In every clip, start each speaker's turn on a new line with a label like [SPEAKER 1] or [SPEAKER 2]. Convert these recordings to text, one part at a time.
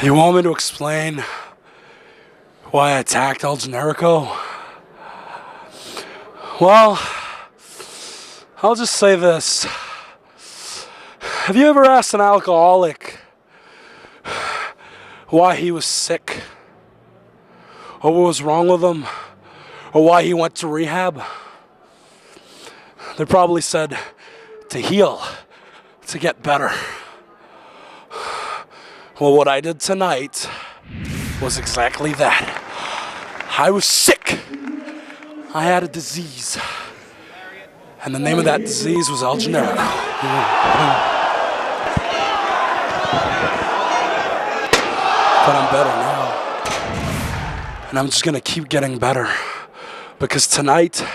[SPEAKER 1] You want me to explain why I attacked El Generico? Well, I'll just say this. Have you ever asked an alcoholic why he was sick? Or what was wrong with him? Or why he went to rehab? They probably said to heal, to get better. Well, what I did tonight was exactly that. I was sick. I had a disease. And the name of that disease was El Generico. But I'm better now. And I'm just gonna keep getting better. Because tonight,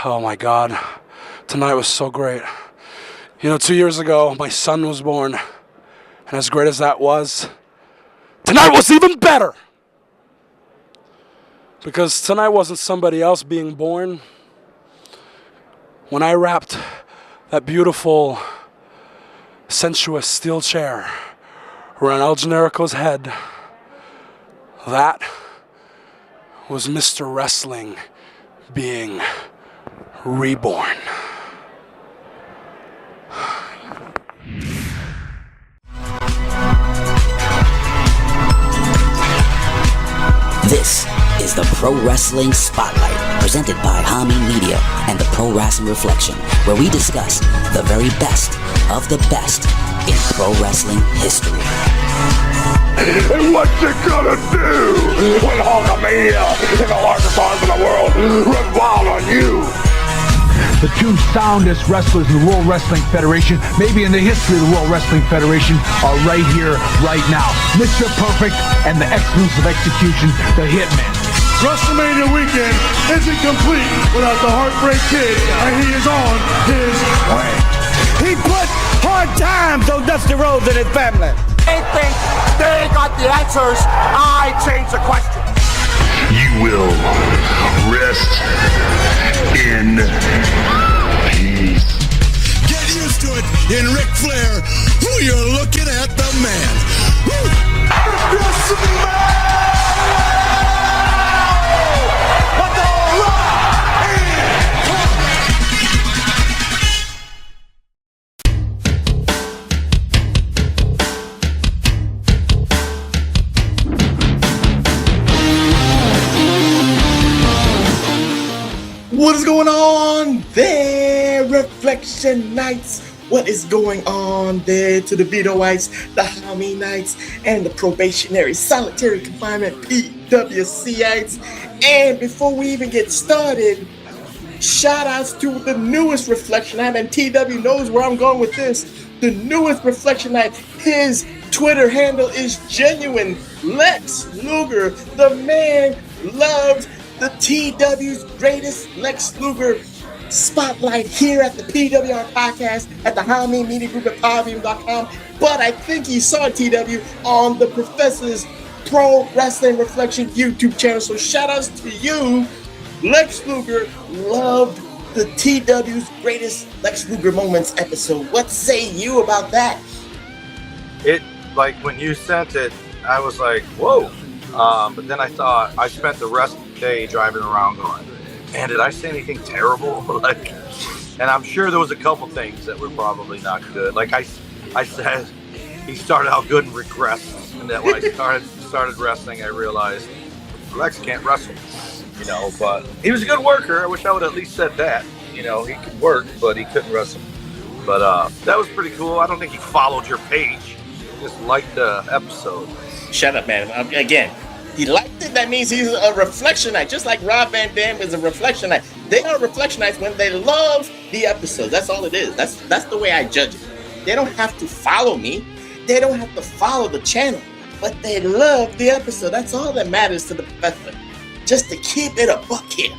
[SPEAKER 1] oh my God, tonight was so great. You know, 2 years ago, my son was born. And as great as that was, tonight was even better. Because tonight wasn't somebody else being born. When I wrapped that beautiful, sensuous steel chair around El Generico's head, that was Mr. Wrestling being reborn.
[SPEAKER 2] This is the Pro Wrestling Spotlight, presented by HAMIN Media and the Pro Wrestling Reflection, where we discuss the very best of the best in pro wrestling history.
[SPEAKER 3] And what you gonna do when Hulkamania and the largest arms in the world run wild on you?
[SPEAKER 4] The two soundest wrestlers in the World Wrestling Federation, maybe in the history of the World Wrestling Federation, are right here, right now. Mr. Perfect and the exclusive execution, the Hitman.
[SPEAKER 5] WrestleMania weekend isn't complete without the Heartbreak Kid, and he is on his way.
[SPEAKER 6] He put hard times on Dusty Rhodes and his family.
[SPEAKER 3] They think they got the answers. I change the question. You will rest in peace.
[SPEAKER 7] Get used to it in Ric Flair. Who you're looking at, the man.
[SPEAKER 3] This man! What the
[SPEAKER 8] What is going on there, Reflection Knights? What is going on there to the Vitoites, the HAMIN Knights, and the probationary solitary confinement PWCites? And before we even get started, shout outs to the newest Reflection Knight, and TW knows where I'm going with this. The newest Reflection Knight, his Twitter handle is Genuine Lex Luger. The man loves the TW's greatest Lex Luger spotlight here at the PWR podcast at the HAMIN Media Group at PowerView.com. But I think he saw TW on the Professor's Pro Wrestling Reflection YouTube channel. So shout outs to you. Lex Luger loved the TW's greatest Lex Luger moments episode. What say you about that?
[SPEAKER 9] It, like, when you sent it, I was like, whoa. But then I thought, I spent the rest of the day driving around going, man, did I say anything terrible? Like, and I'm sure there was a couple things that were probably not good. Like I said, he started out good and regressed. And then when I started wrestling, I realized Lex can't wrestle, you know, but he was a good worker. I wish I would have at least said that. You know, he could work, but he couldn't wrestle. But that was pretty cool. I don't think he followed your page. He just liked the episode.
[SPEAKER 8] Shut up, man. Again, he liked it. That means he's a reflection knight, just like Rob Van Dam is a reflection knight. They are reflection knights when they love the episode. That's all it is. That's the way I judge it. They don't have to follow me. They don't have to follow the channel, but they love the episode. That's all that matters to the professor. Just to keep it a buck here.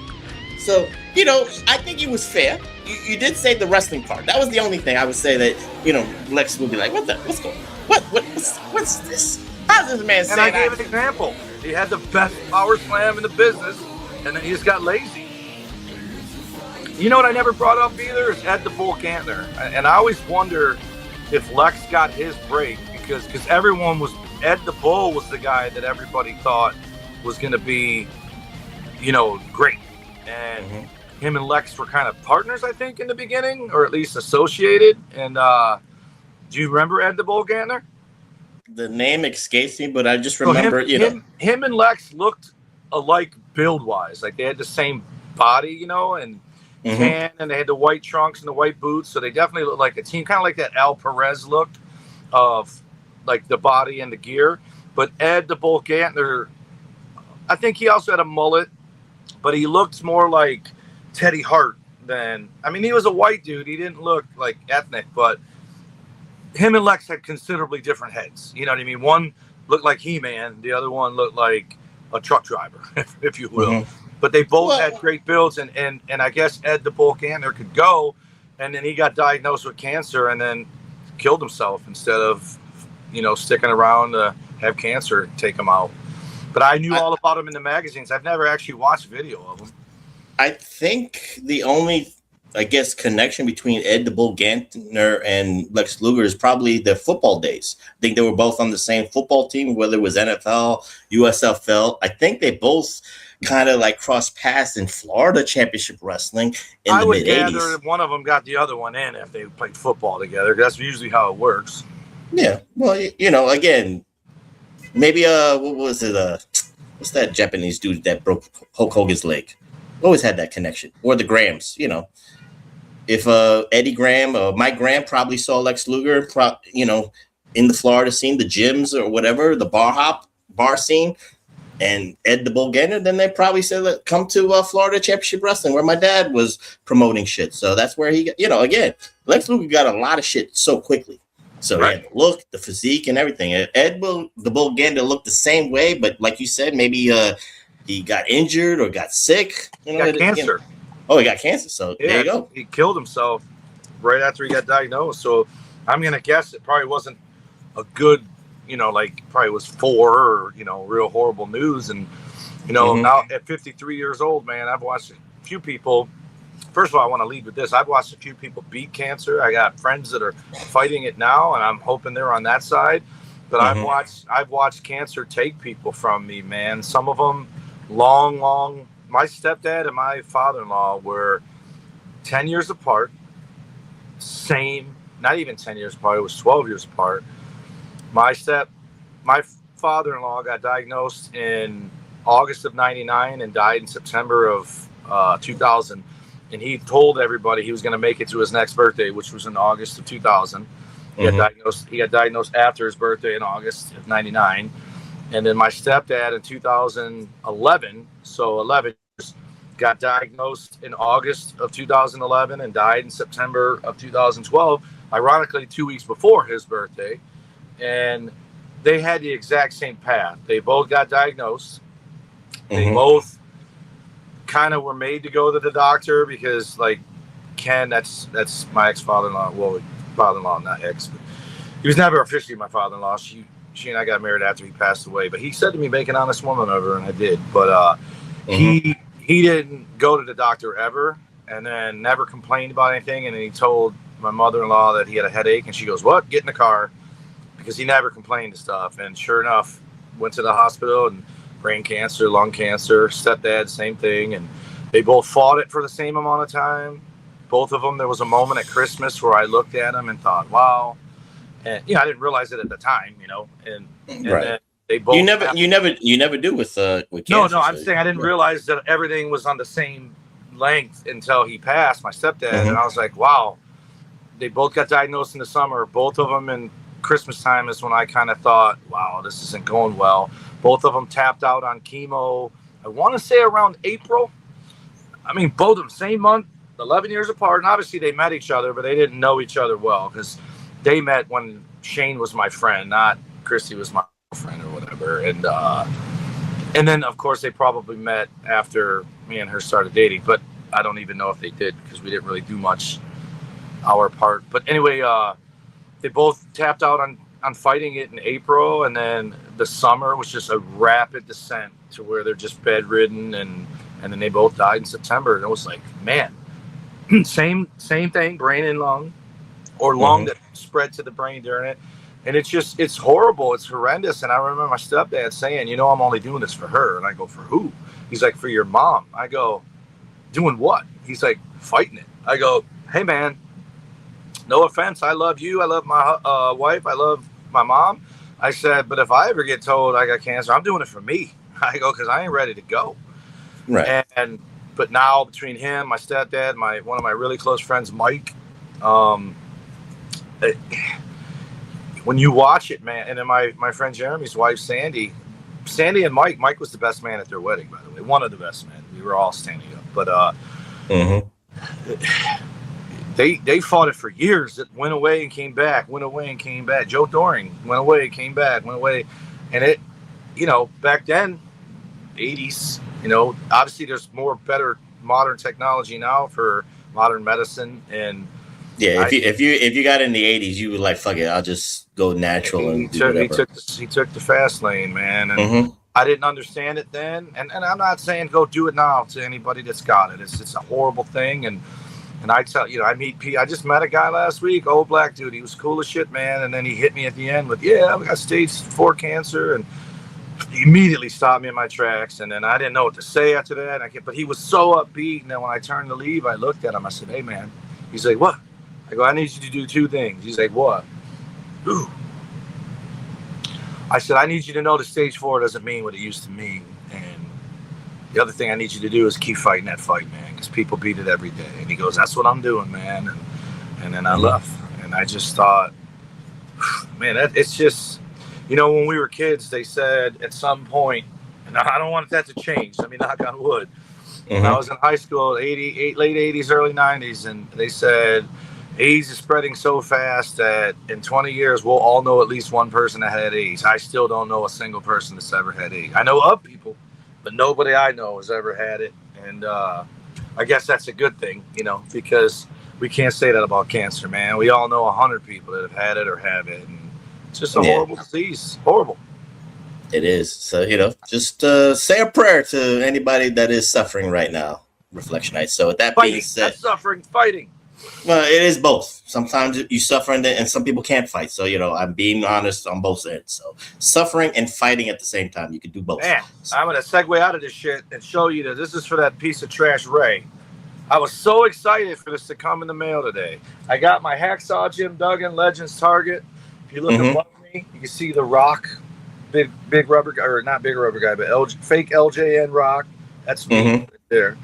[SPEAKER 8] So, you know, I think it was fair. You did say the wrestling part. That was the only thing I would say that, you know, Lex would be like, what's going on? What's this? How's this man saying?
[SPEAKER 9] And I gave an example. He had the best power slam in the business, and then he just got lazy. You know what I never brought up either is Ed the Bull Cantler. And I always wonder if Lex got his break because everyone was Ed the Bull was the guy that everybody thought was going to be, you know, great. And him and Lex were kind of partners, I think, in the beginning, or at least associated. And do you remember Ed the Bull Gantner?
[SPEAKER 8] The name escapes me, but I just remember,
[SPEAKER 9] him and Lex looked alike build-wise. Like, they had the same body, you know, and tan, and they had the white trunks and the white boots. So they definitely looked like a team, kind of like that Al Perez look of, like, the body and the gear. But Ed the Bull Gantner, I think he also had a mullet, but he looked more like Teddy Hart than, I mean, he was a white dude. He didn't look like ethnic, but him and Lex had considerably different heads. You know what I mean? One looked like He-Man. The other one looked like a truck driver, if you will. But they both had great builds, and I guess Ed the Bull Gantner could go, and then he got diagnosed with cancer and then killed himself instead of, you know, sticking around to have cancer take him out. But I knew all about him in the magazines. I've never actually watched video of him.
[SPEAKER 8] I think the only, I guess, connection between Ed the Bull Gantner and Lex Luger is probably their football days. I think they were both on the same football team, whether it was NFL, USFL. I think they both kind of like crossed paths in Florida Championship Wrestling in the mid-80s. I would gather
[SPEAKER 9] that one of them got the other one in if they played football together. That's usually how it works.
[SPEAKER 8] Yeah. Well, you know, again, maybe, what was it? What's that Japanese dude that broke Hulk Hogan's leg? Always had that connection. Or the Grahams, you know. If Eddie Graham or Mike Graham probably saw Lex Luger, you know, in the Florida scene, the gyms or whatever, the bar scene, and Ed the Bull Gantner, then they probably said, come to Florida Championship Wrestling, where my dad was promoting shit. So that's where he got, you know, again, Lex Luger got a lot of shit so quickly. So right. He had the look, the physique, and everything. Ed the Bull Gantner looked the same way, but like you said, maybe he got injured or got sick. You know,
[SPEAKER 9] he got cancer.
[SPEAKER 8] You know. Oh, he got cancer. So there you go.
[SPEAKER 9] He killed himself right after he got diagnosed. So I'm going to guess it probably wasn't a good, you know, like probably was 4 or, you know, real horrible news. And, you know, now at 53 years old, man, I've watched a few people. First of all, I want to lead with this. I've watched a few people beat cancer. I got friends that are fighting it now, and I'm hoping they're on that side. But I've watched cancer take people from me, man. Some of them long. My stepdad and my father-in-law were 10 years apart. Same, not even 10 years apart. It was 12 years apart. My father-in-law got diagnosed in August of 99 and died in September of 2000. And he told everybody he was going to make it to his next birthday, which was in August of 2000. He got diagnosed after his birthday in August of 99. And then my stepdad in 2011, so 11 years, got diagnosed in August of 2011 and died in September of 2012, ironically 2 weeks before his birthday. And they had the exact same path. They both got diagnosed. They both kind of were made to go to the doctor because, like, Ken, that's my ex-father-in-law. Well, father-in-law, not ex. But he was never officially my father-in-law. She and I got married after he passed away. But he said to me, make an honest woman of her, and I did. But he didn't go to the doctor ever, and then never complained about anything. And then he told my mother-in-law that he had a headache, and she goes, what? Get in the car. Because he never complained of stuff. And sure enough, went to the hospital, and brain cancer, lung cancer, stepdad, same thing. And they both fought it for the same amount of time. Both of them, there was a moment at Christmas where I looked at them and thought, wow. And, you know, I didn't realize it at the time, you know, and then they both. You
[SPEAKER 8] never do with cancer.
[SPEAKER 9] No, I'm saying I didn't realize that everything was on the same length until he passed, my stepdad. And I was like, wow, they both got diagnosed in the summer. Both of them in Christmas time is when I kind of thought, wow, this isn't going well. Both of them tapped out on chemo, I want to say around April. I mean, both of them, same month, 11 years apart. And obviously they met each other, but they didn't know each other well because they met when Shane was my friend, not Christy was my friend or whatever. And then, of course, they probably met after me and her started dating. But I don't even know if they did because we didn't really do much our part. But anyway, they both tapped out on fighting it in April, and then the summer was just a rapid descent to where they're just bedridden, and then they both died in September. And it was like, man, same thing, brain and lung, or lung that spread to the brain during it. And it's horrible. It's horrendous. And I remember my stepdad saying, I'm only doing this for her. And I go, for who? He's like, for your mom. I go, doing what? He's like, fighting it. I go, hey, man, no offense. I love you. I love my wife. I love my mom. I said, but if I ever get told I got cancer, I'm doing it for me. I go, because I ain't ready to go.
[SPEAKER 10] Right.
[SPEAKER 9] But now between him, my stepdad, one of my really close friends, Mike, when you watch it, man, and then my friend Jeremy's wife, Sandy and Mike was the best man at their wedding, by the way, one of the best men. We were all standing up, but they fought it for years. It went away and came back, Joe Doring went away, came back, went away, and it, back then, 80s, obviously there's better modern technology now for modern medicine. And
[SPEAKER 10] yeah, if you got in the 80s, you were like, fuck it, I'll just go natural. He took
[SPEAKER 9] the fast lane, man. And I didn't understand it then. And I'm not saying go do it now to anybody that's got it. It's a horrible thing. And I tell I just met a guy last week, old black dude. He was cool as shit, man. And then he hit me at the end with, we got stage 4 cancer. And he immediately stopped me in my tracks. And then I didn't know what to say after that. But he was so upbeat. And then when I turned to leave, I looked at him. I said, hey, man. He's like, what? I go, I need you to do 2 things. He's like, what? Ooh. I said, I need you to know that stage 4 doesn't mean what it used to mean. And the other thing I need you to do is keep fighting that fight, man, because people beat it every day. And he goes, that's what I'm doing, man. And then I left. And I just thought, man, it's just, when we were kids, they said at some point, and I don't want that to change. I mean, knock on wood. When I was in high school, late 80s, early 90s, and they said, AIDS is spreading so fast that in 20 years, we'll all know at least one person that had AIDS. I still don't know a single person that's ever had AIDS. I know of people, but nobody I know has ever had it. And I guess that's a good thing, because we can't say that about cancer, man. We all know 100 people that have had it or have it. And it's just a horrible disease. Horrible.
[SPEAKER 10] It is. So, just say a prayer to anybody that is suffering right now. Reflection Night. So with that being said,
[SPEAKER 9] not suffering, fighting.
[SPEAKER 10] Well, it is both. Sometimes you suffer and some people can't fight. So, I'm being honest on both ends. So suffering and fighting at the same time. You can do both.
[SPEAKER 9] Man, I'm going to segue out of this shit and show you that this is for that piece of trash Ray. I was so excited for this to come in the mail today. I got my Hacksaw Jim Duggan Legends Target. If you look above me, you can see the Rock, big rubber guy, or not big rubber guy, but fake LJN Rock. That's me right there.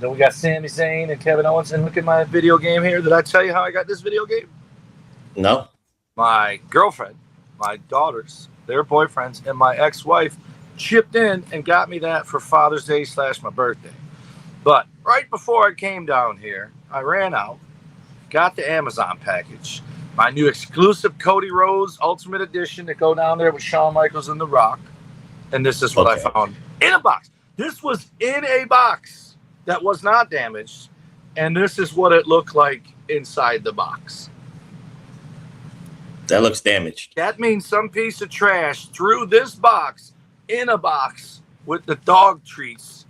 [SPEAKER 9] Then we got Sami Zayn and Kevin Owens. And look at my video game here. Did I tell you how I got this video game?
[SPEAKER 10] No.
[SPEAKER 9] My girlfriend, my daughters, their boyfriends, and my ex-wife chipped in and got me that for Father's Day / my birthday. But right before I came down here, I ran out, got the Amazon package, my new exclusive Cody Rhodes Ultimate Edition to go down there with Shawn Michaels and The Rock. And this is what I found in a box. This was in a box that was not damaged, and this is what it looked like inside the box.
[SPEAKER 10] That looks damaged.
[SPEAKER 9] That means some piece of trash threw this box in a box with the dog treats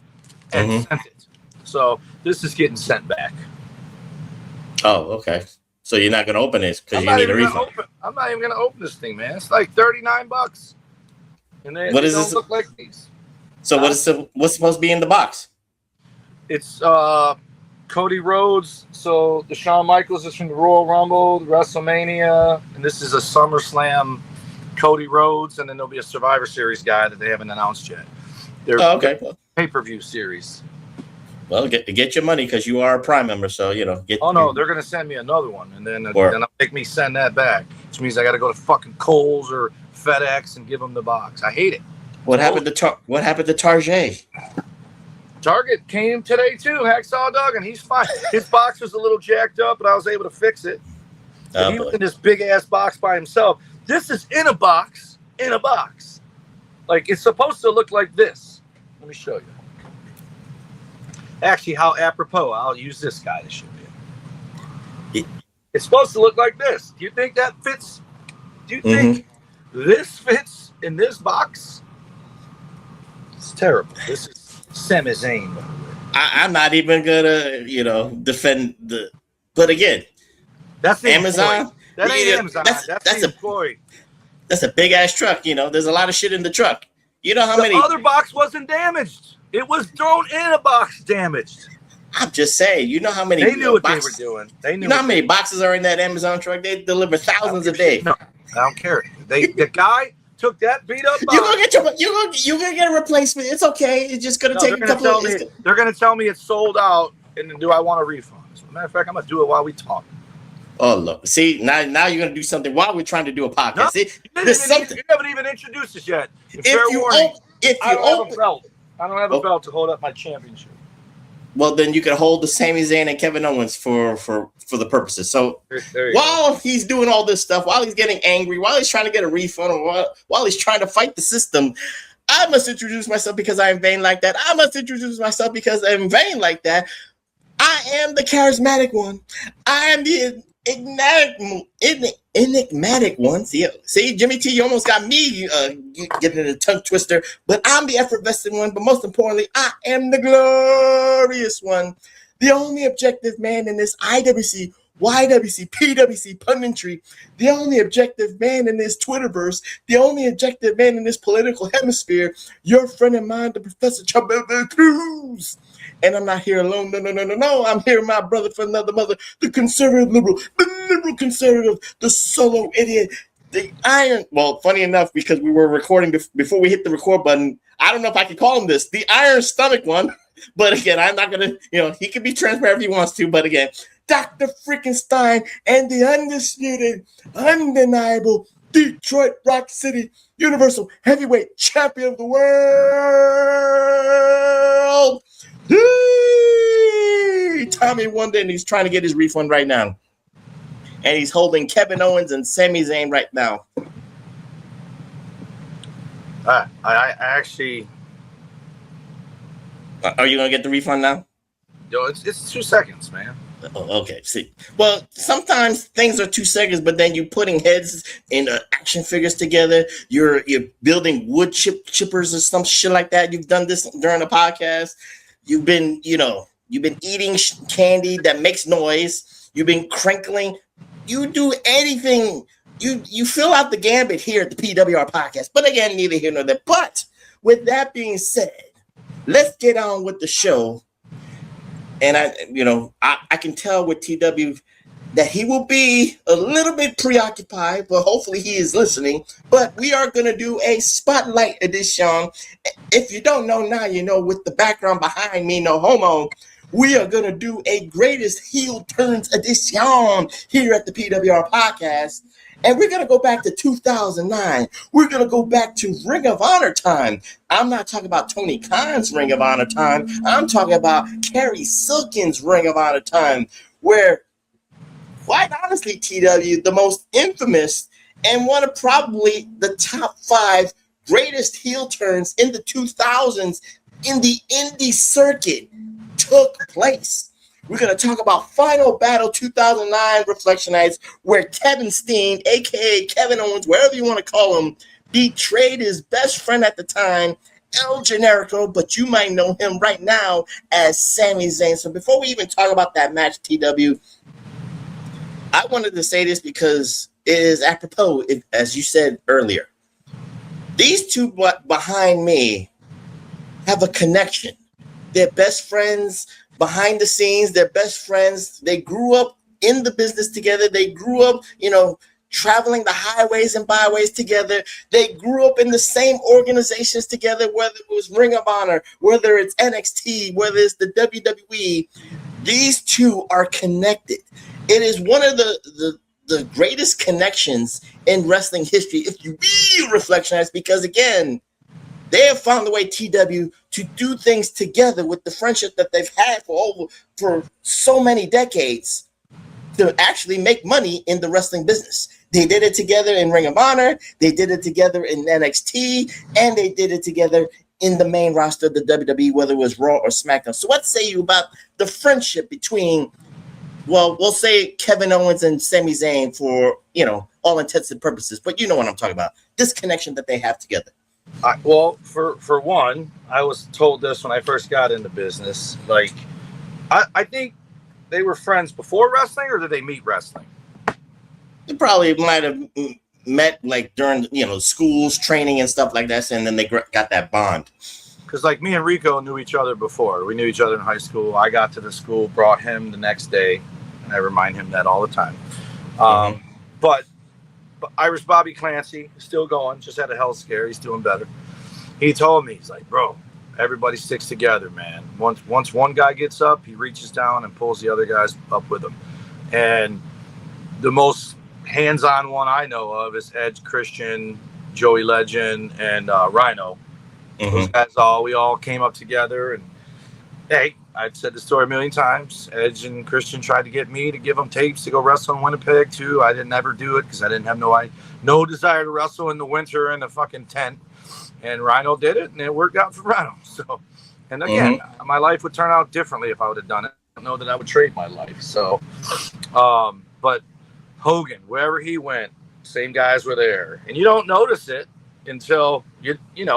[SPEAKER 9] and sent it. So this is getting sent back.
[SPEAKER 10] Oh, okay. So you're not going to open this because you need a refund.
[SPEAKER 9] I'm not even going to open this thing, man. It's like $39. And they don't look like these.
[SPEAKER 10] So what's supposed to be in the box?
[SPEAKER 9] It's Cody Rhodes. So the Shawn Michaels is from the Royal Rumble, the WrestleMania, and this is a SummerSlam Cody Rhodes, and then there'll be a Survivor Series guy that they haven't announced yet. They're pay-per-view series.
[SPEAKER 10] Well, get your money because you are a Prime member, so get.
[SPEAKER 9] Oh no, they're gonna send me another one, and then they'll make me send that back, which means I got to go to fucking Kohl's or FedEx and give them the box. I hate it.
[SPEAKER 10] What happened to Target?
[SPEAKER 9] Target came today too. Hacksaw Duggan, he's fine. His box was a little jacked up, but I was able to fix it. He was in this big ass box by himself. This is in a box. Like it's supposed to look like this. Let me show you. Actually, how apropos. I'll use this guy to show you. It's supposed to look like this. Do you think that fits? Do you think this fits in this box? It's terrible. This is Sami Zayn.
[SPEAKER 10] I'm not even gonna, defend the. But again,
[SPEAKER 9] that's the
[SPEAKER 10] Amazon.
[SPEAKER 9] point. That ain't Amazon. That's the employee.
[SPEAKER 10] That's a big ass truck. You know, there's a lot of shit in the truck. You know how many?
[SPEAKER 9] The other box wasn't damaged. It was thrown in a box damaged.
[SPEAKER 10] I'm just saying. You know how many?
[SPEAKER 9] They knew what they were doing. They knew.
[SPEAKER 10] You know how many boxes are in that Amazon truck? They deliver thousands a day.
[SPEAKER 9] No, I don't care. The guy took that beat up box.
[SPEAKER 10] You're gonna get a replacement. It's okay. It's just gonna take a couple of days.
[SPEAKER 9] They're gonna tell me it's sold out, and then do I want a refund? As a matter of fact, I'm gonna do it while we talk.
[SPEAKER 10] Oh look, see now you're gonna do something while we're trying to do a podcast.
[SPEAKER 9] No,
[SPEAKER 10] See,
[SPEAKER 9] you haven't even introduced us yet. I don't have a belt to hold up my championship.
[SPEAKER 10] Well, then you can hold the Sami Zayn and Kevin Owens for the purposes. So while he's doing all this stuff, while he's getting angry, while he's trying to get a refund, or while he's trying to fight the system, I must introduce myself because I am vain like that. I must introduce myself because I'm vain like that. I am the charismatic one. I am the enigmatic one. See, Jimmy T, you almost got me getting a tongue twister, but I'm the effervescent one. But most importantly, I am the glorious one, the only objective man in this IWC, YWC, PWC punditry, the only objective man in this Twitterverse, the only objective man in this political hemisphere, your friend and mine, the Professor Chabelle Cruz. And I'm not here alone. No. I'm here, my brother from another mother, the conservative liberal, the liberal conservative, the solo idiot, the iron. Well, funny enough, because we were recording before we hit the record button, I don't know if I can call him this, the iron stomach one. But again, I'm not going to, he can be transparent if he wants to. But again, Dr. freaking Stein and the undisputed, undeniable Detroit Rock City Universal Heavyweight Champion of the world, Tommy Wonder, and he's trying to get his refund right now. And he's holding Kevin Owens and Sami Zayn right now.
[SPEAKER 9] I actually...
[SPEAKER 10] Are you going to get the refund now?
[SPEAKER 9] Yo, it's 2 seconds, man.
[SPEAKER 10] Oh, okay. See, well, sometimes things are 2 seconds, but then you're putting heads and action figures together. You're building wood chippers or some shit like that. You've done this during the podcast. You've been eating candy that makes noise. You've been crinkling. You do anything. You fill out the gambit here at the PWR podcast. But again, neither here nor there. But with that being said, let's get on with the show. And I can tell with TW that he will be a little bit preoccupied, but hopefully he is listening. But we are going to do a spotlight edition. If you don't know now, you know, with the background behind me, no homo, we are going to do a greatest heel turns edition here at the PWR podcast. And we're going to go back to 2009. We're going to go back to Ring of Honor time. I'm not talking about Tony Khan's Ring of Honor time. I'm talking about Kerry Silkin's Ring of Honor time, where, quite honestly, TW, the most infamous and one of probably the top 5 greatest heel turns in the 2000s in the indie circuit took place. We're going to talk about Final Battle 2009 Reflection Nights, where Kevin Steen, a.k.a. Kevin Owens, wherever you want to call him, betrayed his best friend at the time, El Generico, but you might know him right now as Sami Zayn. So before we even talk about that match, TW, I wanted to say this because it is apropos, as you said earlier. These two behind me have a connection. They're best friends. Behind the scenes, they're best friends. They grew up in the business together. They grew up, traveling the highways and byways together. They grew up in the same organizations together, whether it was Ring of Honor, whether it's NXT, whether it's the WWE. These two are connected. It is one of the greatest connections in wrestling history, if you really reflectionize, because again, they have found the way, TW, to do things together with the friendship that they've had for so many decades to actually make money in the wrestling business. They did it together in Ring of Honor, they did it together in NXT, and they did it together in the main roster of the WWE, whether it was Raw or SmackDown. So what say you about the friendship between, well, we'll say Kevin Owens and Sami Zayn for, all intents and purposes, but you know what I'm talking about, this connection that they have together.
[SPEAKER 9] Well, for one, I was told this when I first got into business. Like, I think they were friends before wrestling, or did they meet wrestling?
[SPEAKER 10] they probably might have met like during schools, training and stuff like that, and then they got that bond.
[SPEAKER 9] Because like me and Rico knew each other before. We knew each other in high school. I got to the school, brought him the next day, and I remind him that all the time. But Irish Bobby Clancy is still going. Just had a health scare. He's doing better. He told me, he's like, bro, everybody sticks together, man. Once one guy gets up, he reaches down and pulls the other guys up with him. And the most hands-on one I know of is Edge, Christian, Joey Legend, and Rhino. Those guys we all came up together, and hey, I've said the story a million times. Edge and Christian tried to get me to give them tapes to go wrestle in Winnipeg too. I didn't ever do it because I didn't have no desire to wrestle in the winter in a fucking tent. And Rhino did it, and it worked out for Rhino. So, and again, my life would turn out differently if I would have done it. I don't know that I would trade my life. So, but Hogan, wherever he went, same guys were there, and you don't notice it until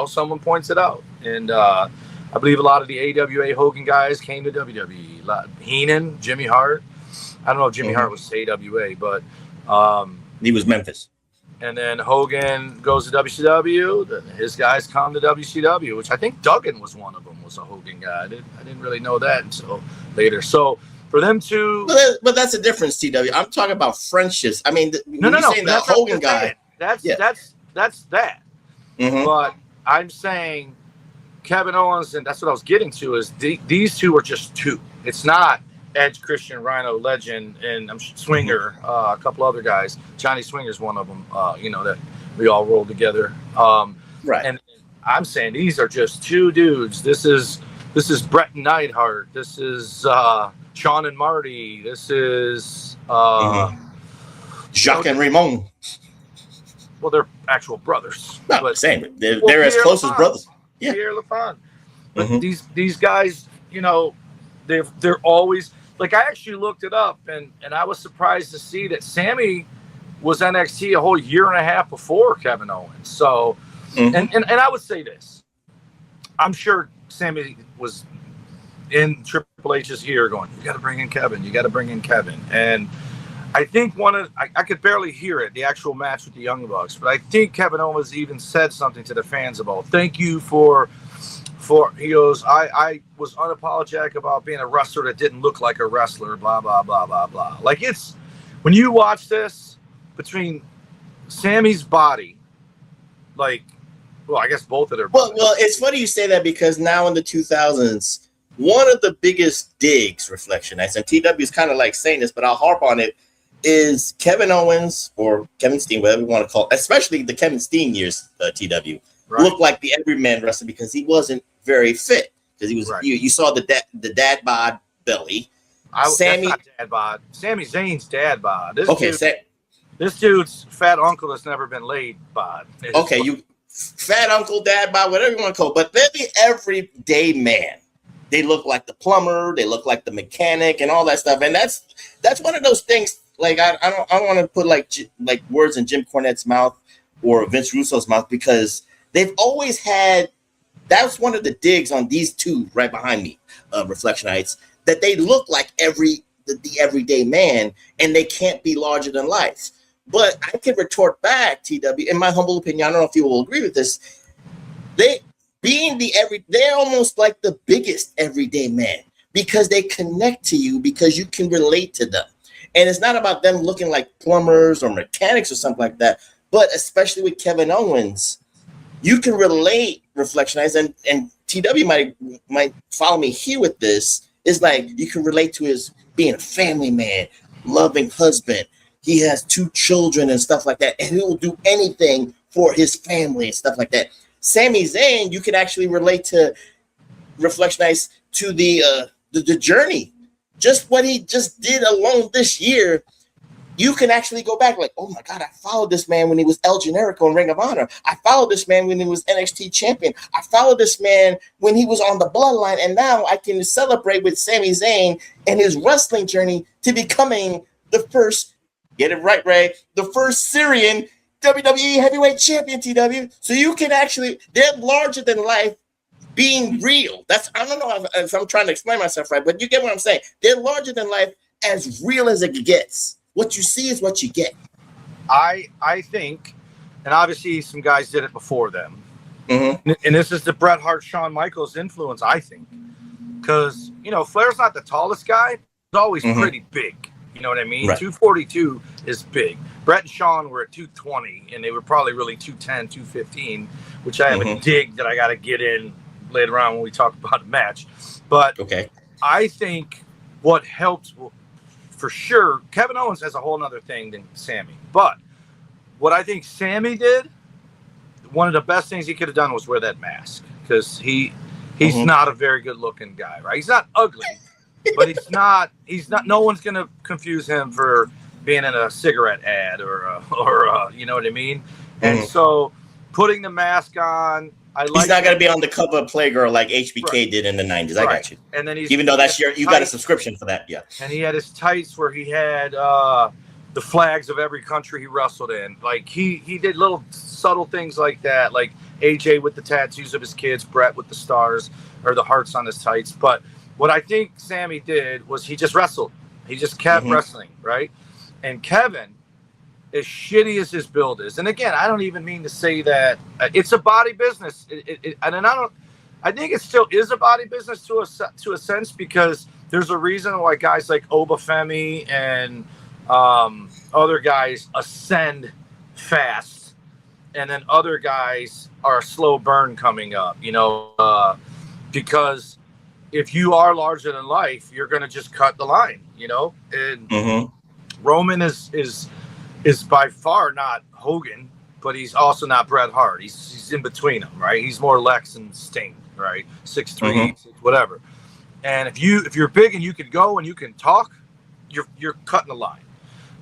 [SPEAKER 9] someone points it out. And I believe a lot of the AWA Hogan guys came to WWE. Heenan, Jimmy Hart. I don't know if Jimmy Hart was AWA, but
[SPEAKER 10] he was Memphis.
[SPEAKER 9] And then Hogan goes to WCW. Then his guys come to WCW, which I think Duggan was one of them. Was a Hogan guy. I didn't really know that until later. So for them to,
[SPEAKER 10] but that's a difference, TW. I'm talking about friendships. I mean,
[SPEAKER 9] no.
[SPEAKER 10] Saying the Hogan guy.
[SPEAKER 9] That's that. But I'm saying Kevin Owens, and that's what I was getting to, is these two are just two. It's not Edge, Christian, Rhino, Legend, and Swinger, a couple other guys. Johnny Swinger's one of them, that we all rolled together.
[SPEAKER 10] Right.
[SPEAKER 9] And I'm saying these are just two dudes. This is Bret and Neidhart. This is Sean and Marty. This is
[SPEAKER 10] Jacques and Ramon.
[SPEAKER 9] Well, they're actual brothers.
[SPEAKER 10] No, but same. They're as close as brothers. Yeah.
[SPEAKER 9] Pierre LaFond. But these guys, they're always like, I actually looked it up, and I was surprised to see that Sami was NXT a whole year and a half before Kevin Owens. So, and I would say this, I'm sure Sami was in Triple H's ear going, you got to bring in Kevin. And I think I could barely hear it, the actual match with the Young Bucks, but I think Kevin Owens even said something to the fans about, thank you for he goes, I was unapologetic about being a wrestler that didn't look like a wrestler, blah, blah, blah, blah, blah. Like, it's, when you watch this, between Sami's body, like, well, I guess both of their bodies.
[SPEAKER 10] Well, it's funny you say that, because now in the 2000s, one of the biggest digs, Reflection Nights, and TW is kind of like saying this, but I'll harp on it, is Kevin Owens, or Kevin Steen, whatever you want to call it, especially the Kevin Steen years, TW, looked like the everyman wrestler because he wasn't very fit. Because he was, you saw the dad bod belly.
[SPEAKER 9] Sami, that's not dad bod. Sami Zayn's dad bod. This dude's fat uncle that's never been laid bod.
[SPEAKER 10] Okay, you fat uncle, dad bod, whatever you want to call it, but they're the everyday man. They look like the plumber, they look like the mechanic, and all that stuff. And that's one of those things. Like, I don't want to put like words in Jim Cornette's mouth or Vince Russo's mouth, because they've always had. That's one of the digs on these two right behind me, Reflection Heights, that they look like the everyday man, and they can't be larger than life. But I can retort back, TW, in my humble opinion, I don't know if you will agree with this. They're almost like the biggest everyday man, because they connect to you, because you can relate to them. And it's not about them looking like plumbers or mechanics or something like that, but especially with Kevin Owens, you can relate, Reflection Eyes, and TW might follow me here with this, is like you can relate to his being a family man, loving husband. He has 2 children and stuff like that, and he will do anything for his family and stuff like that. Sami Zayn, you can actually relate to, Reflection Eyes, to the journey. Just what he just did alone this year, you can actually go back like, oh my God, I followed this man when he was El Generico in Ring of Honor. I followed this man when he was NXT champion. I followed this man when he was on the Bloodline. And now I can celebrate with Sami Zayn and his wrestling journey to becoming the first, get it right, Ray, the first Syrian WWE heavyweight champion, TW. So you can actually, they're larger than life being real. I don't know if I'm trying to explain myself right, but you get what I'm saying. They're larger than life, as real as it gets. What you see is what you get.
[SPEAKER 9] I think, and obviously some guys did it before them. Mm-hmm. And this is the Bret Hart, Shawn Michaels influence, I think. Because, Flair's not the tallest guy. He's always pretty big. You know what I mean? Right. 242 is big. Bret and Shawn were at 220, and they were probably really 210, 215, which I have a dig that I got to get in later on when we talk about a match. But I think what helped, for sure, Kevin Owens has a whole other thing than Sami. But what I think Sami did, one of the best things he could have done was wear that mask. Because he's not a very good looking guy, right? He's not ugly. But he's not. No one's gonna confuse him for being in a cigarette ad or you know what I mean. And so, putting the mask on,
[SPEAKER 10] he's not gonna be on the cover of Playgirl like HBK did in the '90s. I got you.
[SPEAKER 9] And then
[SPEAKER 10] even though that's you got a subscription for that, yeah.
[SPEAKER 9] And he had his tights where he had the flags of every country he wrestled in. Like he did little subtle things like that, like AJ with the tattoos of his kids, Bret with the stars or the hearts on his tights, but. What I think Sami did was he just wrestled. He just kept wrestling, right? And Kevin, as shitty as his build is, and again, I don't even mean to say that it's a body business. I think it still is a body business to a sense because there's a reason why guys like Obafemi and other guys ascend fast, and then other guys are a slow burn coming up. Because. If you are larger than life, you're going to just cut the line, And Roman is by far not Hogan, but he's also not Bret Hart. He's in between them, right? He's more Lex and Sting, right? 6'3", whatever. And if you're big and you can go and you can talk, you're cutting the line.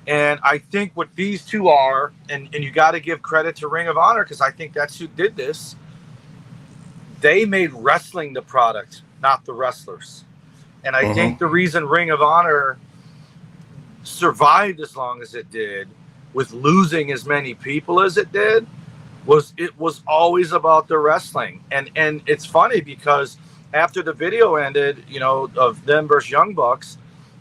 [SPEAKER 9] And I think what these two are, and you got to give credit to Ring of Honor because I think that's who did this. They made wrestling the product, not the wrestlers. And I think the reason Ring of Honor survived as long as it did with losing as many people as it did was always about the wrestling. And it's funny because after the video ended, of them versus Young Bucks,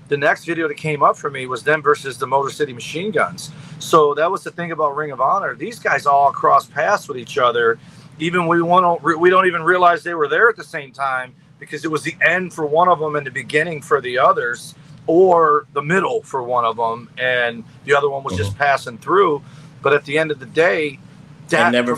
[SPEAKER 9] the next video that came up for me was them versus the Motor City Machine Guns. So that was the thing about Ring of Honor. These guys all cross paths with each other. Even we don't even realize they were there at the same time because it was the end for one of them and the beginning for the others, or the middle for one of them, and the other one was just passing through. But at the end of the day,
[SPEAKER 10] never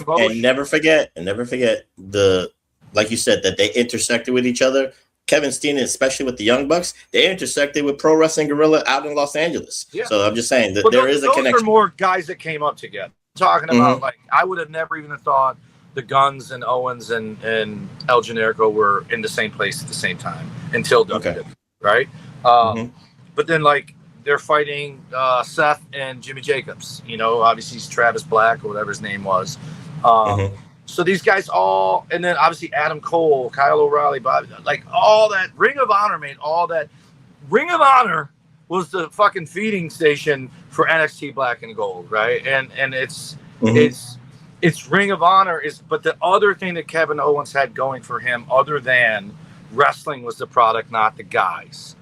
[SPEAKER 10] forget the, like you said, that they intersected with each other. Kevin Steen, especially with the Young Bucks, they intersected with Pro Wrestling Guerrilla out in Los Angeles. Yeah. So I'm just saying that there is a connection.
[SPEAKER 9] Those are more guys that came up together. I'm talking about like I would have never even thought the Guns and Owens and El Generico were in the same place at the same time until WWE, right? But then like they're fighting Seth and Jimmy Jacobs. Obviously he's Travis Black or whatever his name was. So these guys all, and then obviously Adam Cole, Kyle O'Reilly, Bobby, like all that. Ring of Honor made all that. Ring of Honor was the fucking feeding station for NXT Black and Gold, right? And it's Ring of Honor but the other thing that Kevin Owens had going for him other than wrestling was the product, not the guys.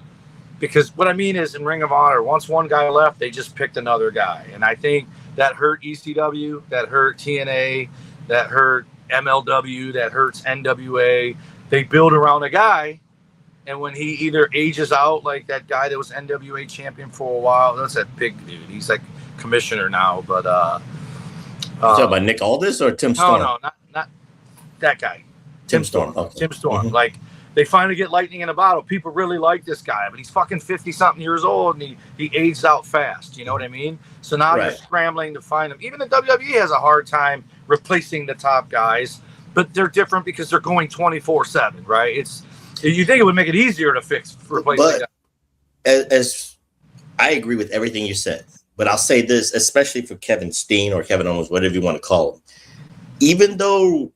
[SPEAKER 9] Because what I mean is in Ring of Honor, once one guy left, they just picked another guy. And I think that hurt ECW, that hurt TNA, that hurt MLW, that hurts NWA. They build around a guy, and when he either ages out, like that guy that was NWA champion for a while, that's that big dude. He's like commissioner now, but
[SPEAKER 10] talking about Nick Aldis or Tim Storm?
[SPEAKER 9] No, not that guy. Tim Storm.
[SPEAKER 10] Okay.
[SPEAKER 9] Tim Storm. Like they finally get lightning in a bottle. People really like this guy, but he's fucking 50-something years old and he aged out fast. You know what I mean? So now you're scrambling to find him. Even the WWE has a hard time replacing the top guys, but they're different because they're going 24/7, right? You think it would make it easier to replace the guys.
[SPEAKER 10] As I agree with everything you said. But I'll say this, especially for Kevin Steen or Kevin Owens, whatever you want to call him. Even though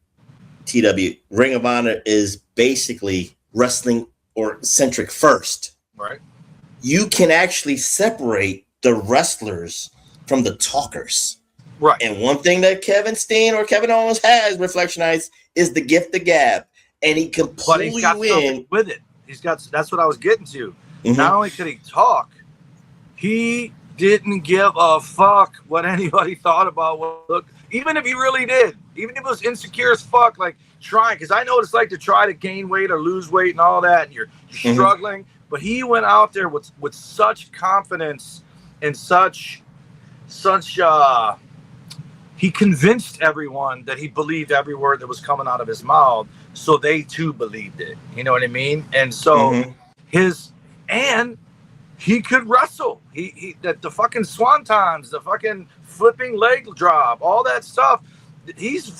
[SPEAKER 10] Ring of Honor is basically wrestling or centric first,
[SPEAKER 9] right?
[SPEAKER 10] You can actually separate the wrestlers from the talkers.
[SPEAKER 9] Right.
[SPEAKER 10] And one thing that Kevin Steen or Kevin Owens has, Reflection Nights, is the gift of gab. And he can pull you in
[SPEAKER 9] with it. That's what I was getting to. Not only could he talk, he didn't give a fuck what anybody thought about what looked. Even if he really did, even if it was insecure as fuck, like trying, because I know what it's like to try to gain weight or lose weight and all that, and you're struggling. But he went out there with such confidence and such he convinced everyone that he believed every word that was coming out of his mouth, so they too believed it. You know what I mean? And so he could wrestle. He the fucking swantons, the fucking flipping leg drop, all that stuff. He's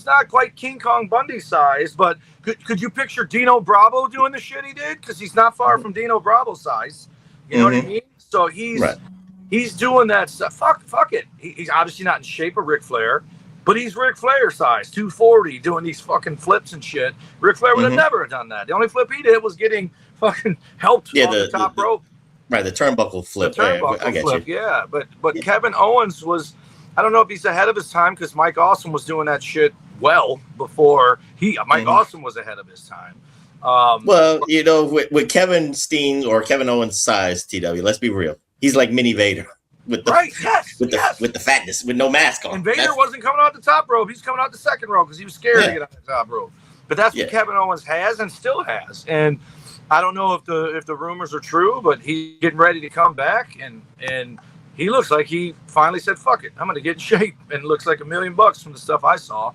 [SPEAKER 9] not quite King Kong Bundy size, but could you picture Dino Bravo doing the shit he did? Because he's not far from Dino Bravo size. You know what I mean? So he's doing that stuff. Fuck it. He's obviously not in shape of Ric Flair, but he's Ric Flair size, 240, doing these fucking flips and shit. Ric Flair would have never done that. The only flip he did was getting fucking helped off the top rope.
[SPEAKER 10] Right, the turnbuckle flip.
[SPEAKER 9] The turnbuckle flip, yeah. But Kevin Owens was, I don't know if he's ahead of his time, because Mike Awesome was doing that shit well before Mike Awesome was ahead of his time.
[SPEAKER 10] Well, you know, with Kevin Steen or Kevin Owens size, TW, let's be real. He's like mini Vader with the with the fatness, with no mask on.
[SPEAKER 9] And Vader wasn't coming out the top rope; he's coming out the second rope because he was scared to get on the top rope. But that's what Kevin Owens has and still has. And I don't know if the rumors are true, but he's getting ready to come back, and he looks like he finally said, "Fuck it, I'm going to get in shape." And it looks like $1 million from the stuff I saw.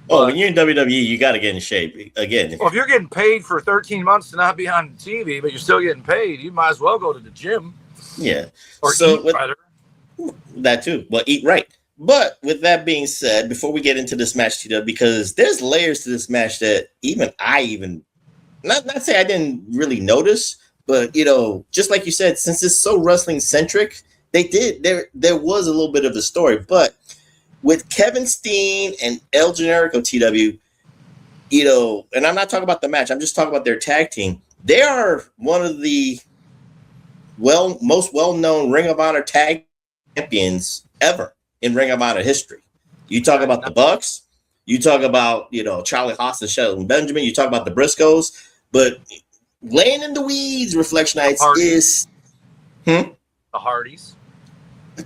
[SPEAKER 10] When you're in WWE, you got to get in shape again.
[SPEAKER 9] Well, if you're getting paid for 13 months to not be on TV, but you're still getting paid, you might as well go to the gym.
[SPEAKER 10] Yeah.
[SPEAKER 9] Or eat better.
[SPEAKER 10] That too. Well, eat right. But with that being said, before we get into this match, TW, because there's layers to this match that not say I didn't really notice, but you know, just like you said, since it's so wrestling centric, there was a little bit of a story. But with Kevin Steen and El Generico, TW, you know, and I'm not talking about the match, I'm just talking about their tag team. They are one of the most well-known Ring of Honor tag champions ever in Ring of Honor history. You talk about the Bucks, you talk about, you know, Charlie Haas and Shelton Benjamin, you talk about the Briscoes, but laying in the weeds, Reflection Nights is
[SPEAKER 9] the Hardys.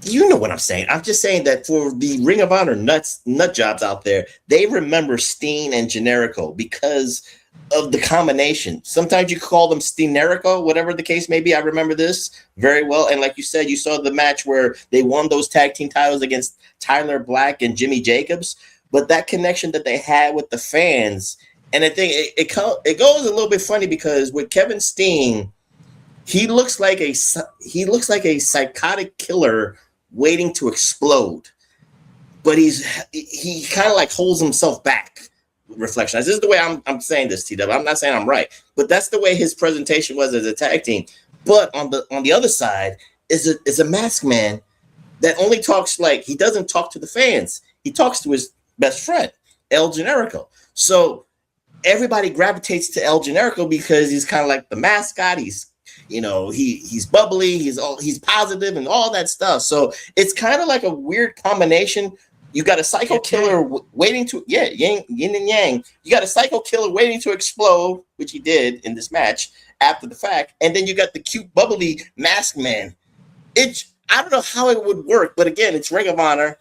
[SPEAKER 10] You know what I'm saying. I'm just saying that for the Ring of Honor nut jobs out there, they remember Steen and Generico because of the combination. Sometimes you call them Steenerico, whatever the case may be. I remember this very well. And like you said, you saw the match where they won those tag team titles against Tyler Black and Jimmy Jacobs. But that connection that they had with the fans, and I think it goes a little bit funny because with Kevin Steen, he looks like a psychotic killer waiting to explode, but he kind of like holds himself back. Reflection. This is the way I'm saying this, TW. I'm not saying I'm right, but that's the way his presentation was as a tag team. But on the other side is a masked man that only talks, like, he doesn't talk to the fans. He talks to his best friend, El Generico. So everybody gravitates to El Generico because he's kind of like the mascot. He's, you know, he's bubbly, he's positive and all that stuff. So it's kind of like a weird combination. You got a psycho killer waiting to yin and yang. You got a psycho killer waiting to explode, which he did in this match after the fact, and then you got the cute bubbly masked man. I don't know how it would work, but again, it's Ring of Honor.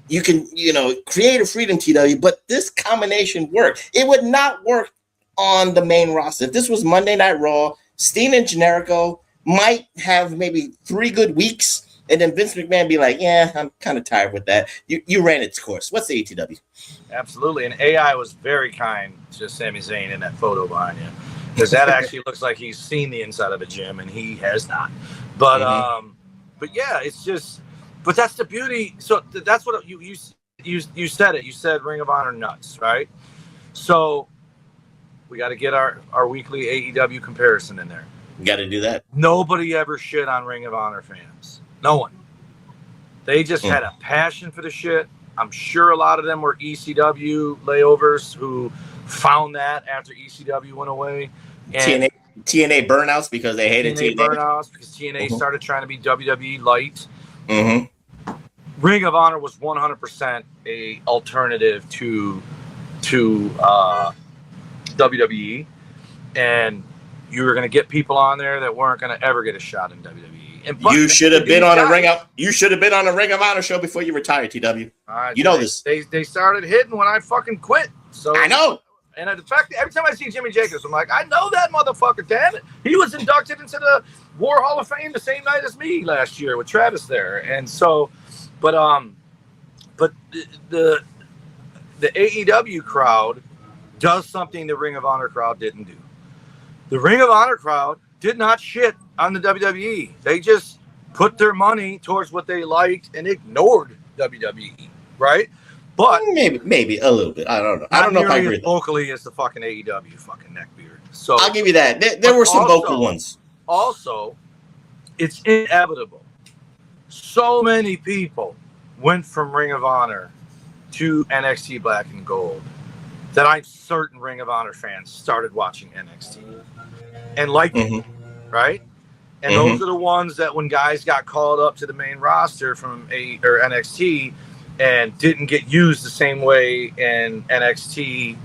[SPEAKER 10] You can, you know, creative freedom, TW, but this combination worked. It would not work on the main roster. If this was Monday Night Raw, Steen and Generico might have maybe 3 good weeks, and then Vince McMahon be like, yeah, I'm kind of tired with that. You ran its course. What's the ATW?
[SPEAKER 9] Absolutely. And AI was very kind to Sami Zayn in that photo behind you, because that actually looks like he's seen the inside of a gym, and he has not. But but yeah, it's just, but that's the beauty. So that's what you said it. You said Ring of Honor nuts, right? So we got to get our weekly AEW comparison in there.
[SPEAKER 10] You got to do that.
[SPEAKER 9] Nobody ever shit on Ring of Honor fans. No one. They just had a passion for the shit. I'm sure a lot of them were ECW layovers who found that after ECW went away. And
[SPEAKER 10] TNA burnouts because they hated TNA.
[SPEAKER 9] Burnouts because TNA started trying to be WWE light. Ring of Honor was 100% a alternative to WWE, and you were going to get people on there that weren't going to ever get a shot in WWE.
[SPEAKER 10] You should have been on a Ring of. You should have been on a Ring of Honor show before you retired, TW. You know this.
[SPEAKER 9] They started hitting when I fucking quit. So
[SPEAKER 10] I know.
[SPEAKER 9] And the fact that every time I see Jimmy Jacobs, I'm like, I know that motherfucker. Damn it, he was inducted into the War Hall of Fame the same night as me last year with Travis there. And so, but the AEW crowd does something the Ring of Honor crowd didn't do. The Ring of Honor crowd did not shit on the WWE. They just put their money towards what they liked and ignored WWE, right? But
[SPEAKER 10] maybe a little bit. I don't know. I don't know if I agree.
[SPEAKER 9] Vocally as the fucking AEW fucking neckbeard. So
[SPEAKER 10] I'll give you that. There were some vocal ones.
[SPEAKER 9] Also, it's inevitable. So many people went from Ring of Honor to NXT Black and Gold that I'm certain Ring of Honor fans started watching NXT and liked it, right? And those are the ones that when guys got called up to the main roster from NXT and didn't get used the same way in NXT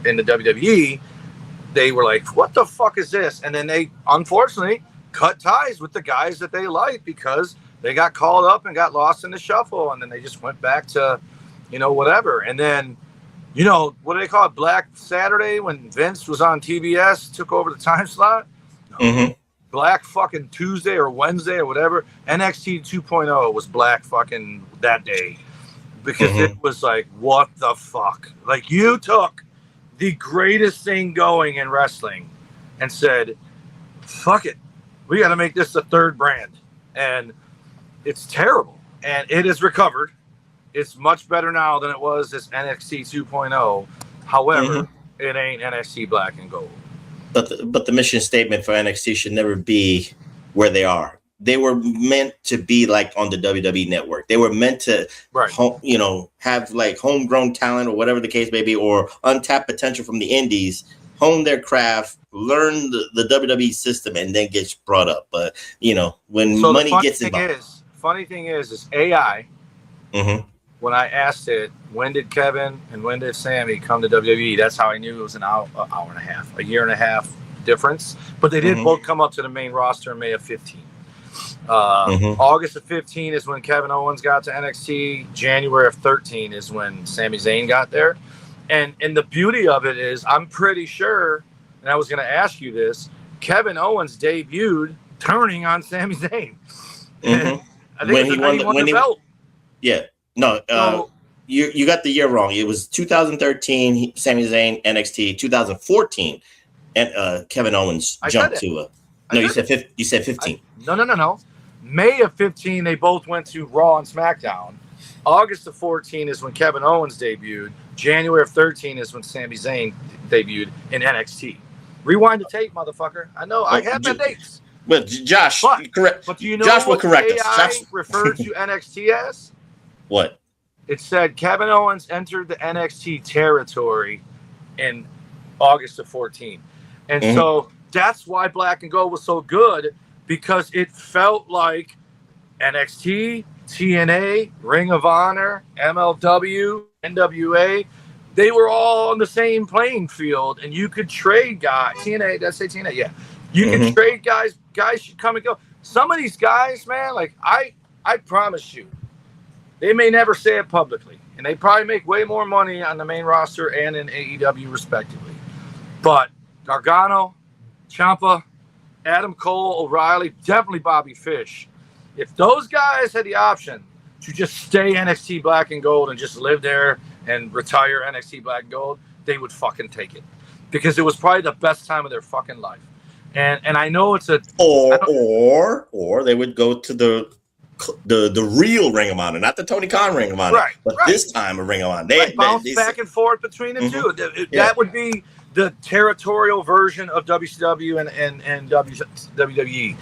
[SPEAKER 9] in the WWE, they were like, what the fuck is this? And then they, unfortunately, cut ties with the guys that they liked because they got called up and got lost in the shuffle. And then they just went back to, whatever. And then, what do they call it? Black Saturday when Vince was on TBS, took over the time slot. Black fucking Tuesday or Wednesday or whatever. NXT 2.0 was black fucking that day. Because it was like, what the fuck? Like, you took the greatest thing going in wrestling and said, fuck it. We got to make this a third brand. And it's terrible. And it has recovered. It's much better now than it was this NXT 2.0. However, it ain't NXT Black and Gold.
[SPEAKER 10] But the mission statement for NXT should never be where they are. They were meant to be like on the WWE network. They were meant to, have like homegrown talent or whatever the case may be, or untapped potential from the indies, hone their craft, learn the WWE system, and then get brought up. But, when money gets involved.
[SPEAKER 9] Funny thing is AI, when I asked it, when did Kevin and when did Sami come to WWE? That's how I knew it was an hour and a half, a year and a half difference. But they did both come up to the main roster in May of 15. August of 15 is when Kevin Owens got to NXT. January of 13 is when Sami Zayn got there. And the beauty of it is, I'm pretty sure, and I was going to ask you this, Kevin Owens debuted turning on Sami Zayn. I think when he won the belt.
[SPEAKER 10] Yeah. No, you got the year wrong. It was 2013, Sami Zayn, NXT. 2014, and Kevin Owens jumped to no, you said 15.
[SPEAKER 9] No. May of 15, they both went to Raw and SmackDown. August of 14 is when Kevin Owens debuted. January of 13 is when Sami Zayn debuted in NXT. Rewind the tape, motherfucker. I know. I have the dates.
[SPEAKER 10] But Josh, correct.
[SPEAKER 9] But do you know
[SPEAKER 10] Josh will correct
[SPEAKER 9] AI
[SPEAKER 10] us. Josh
[SPEAKER 9] referred to NXT as?
[SPEAKER 10] What?
[SPEAKER 9] It said Kevin Owens entered the NXT territory in August of 14. And so that's why Black and Gold was so good, because it felt like NXT, TNA, Ring of Honor, MLW, NWA, they were all on the same playing field, and you could trade guys. TNA, did I say TNA? Yeah. You can trade guys. Guys should come and go. Some of these guys, man, like I promise you, they may never say it publicly, and they probably make way more money on the main roster and in AEW respectively. But Gargano, Ciampa, Adam Cole, O'Reilly, definitely Bobby Fish. If those guys had the option to just stay NXT Black and Gold and just live there and retire NXT Black and Gold, they would fucking take it, because it was probably the best time of their fucking life. And I know it's
[SPEAKER 10] or they would go to the real Ring of Honor, not the Tony Khan Ring of Honor, but this time a Ring of Honor. They
[SPEAKER 9] bounce back and forth between the two. That would be the territorial version of WCW and WWE.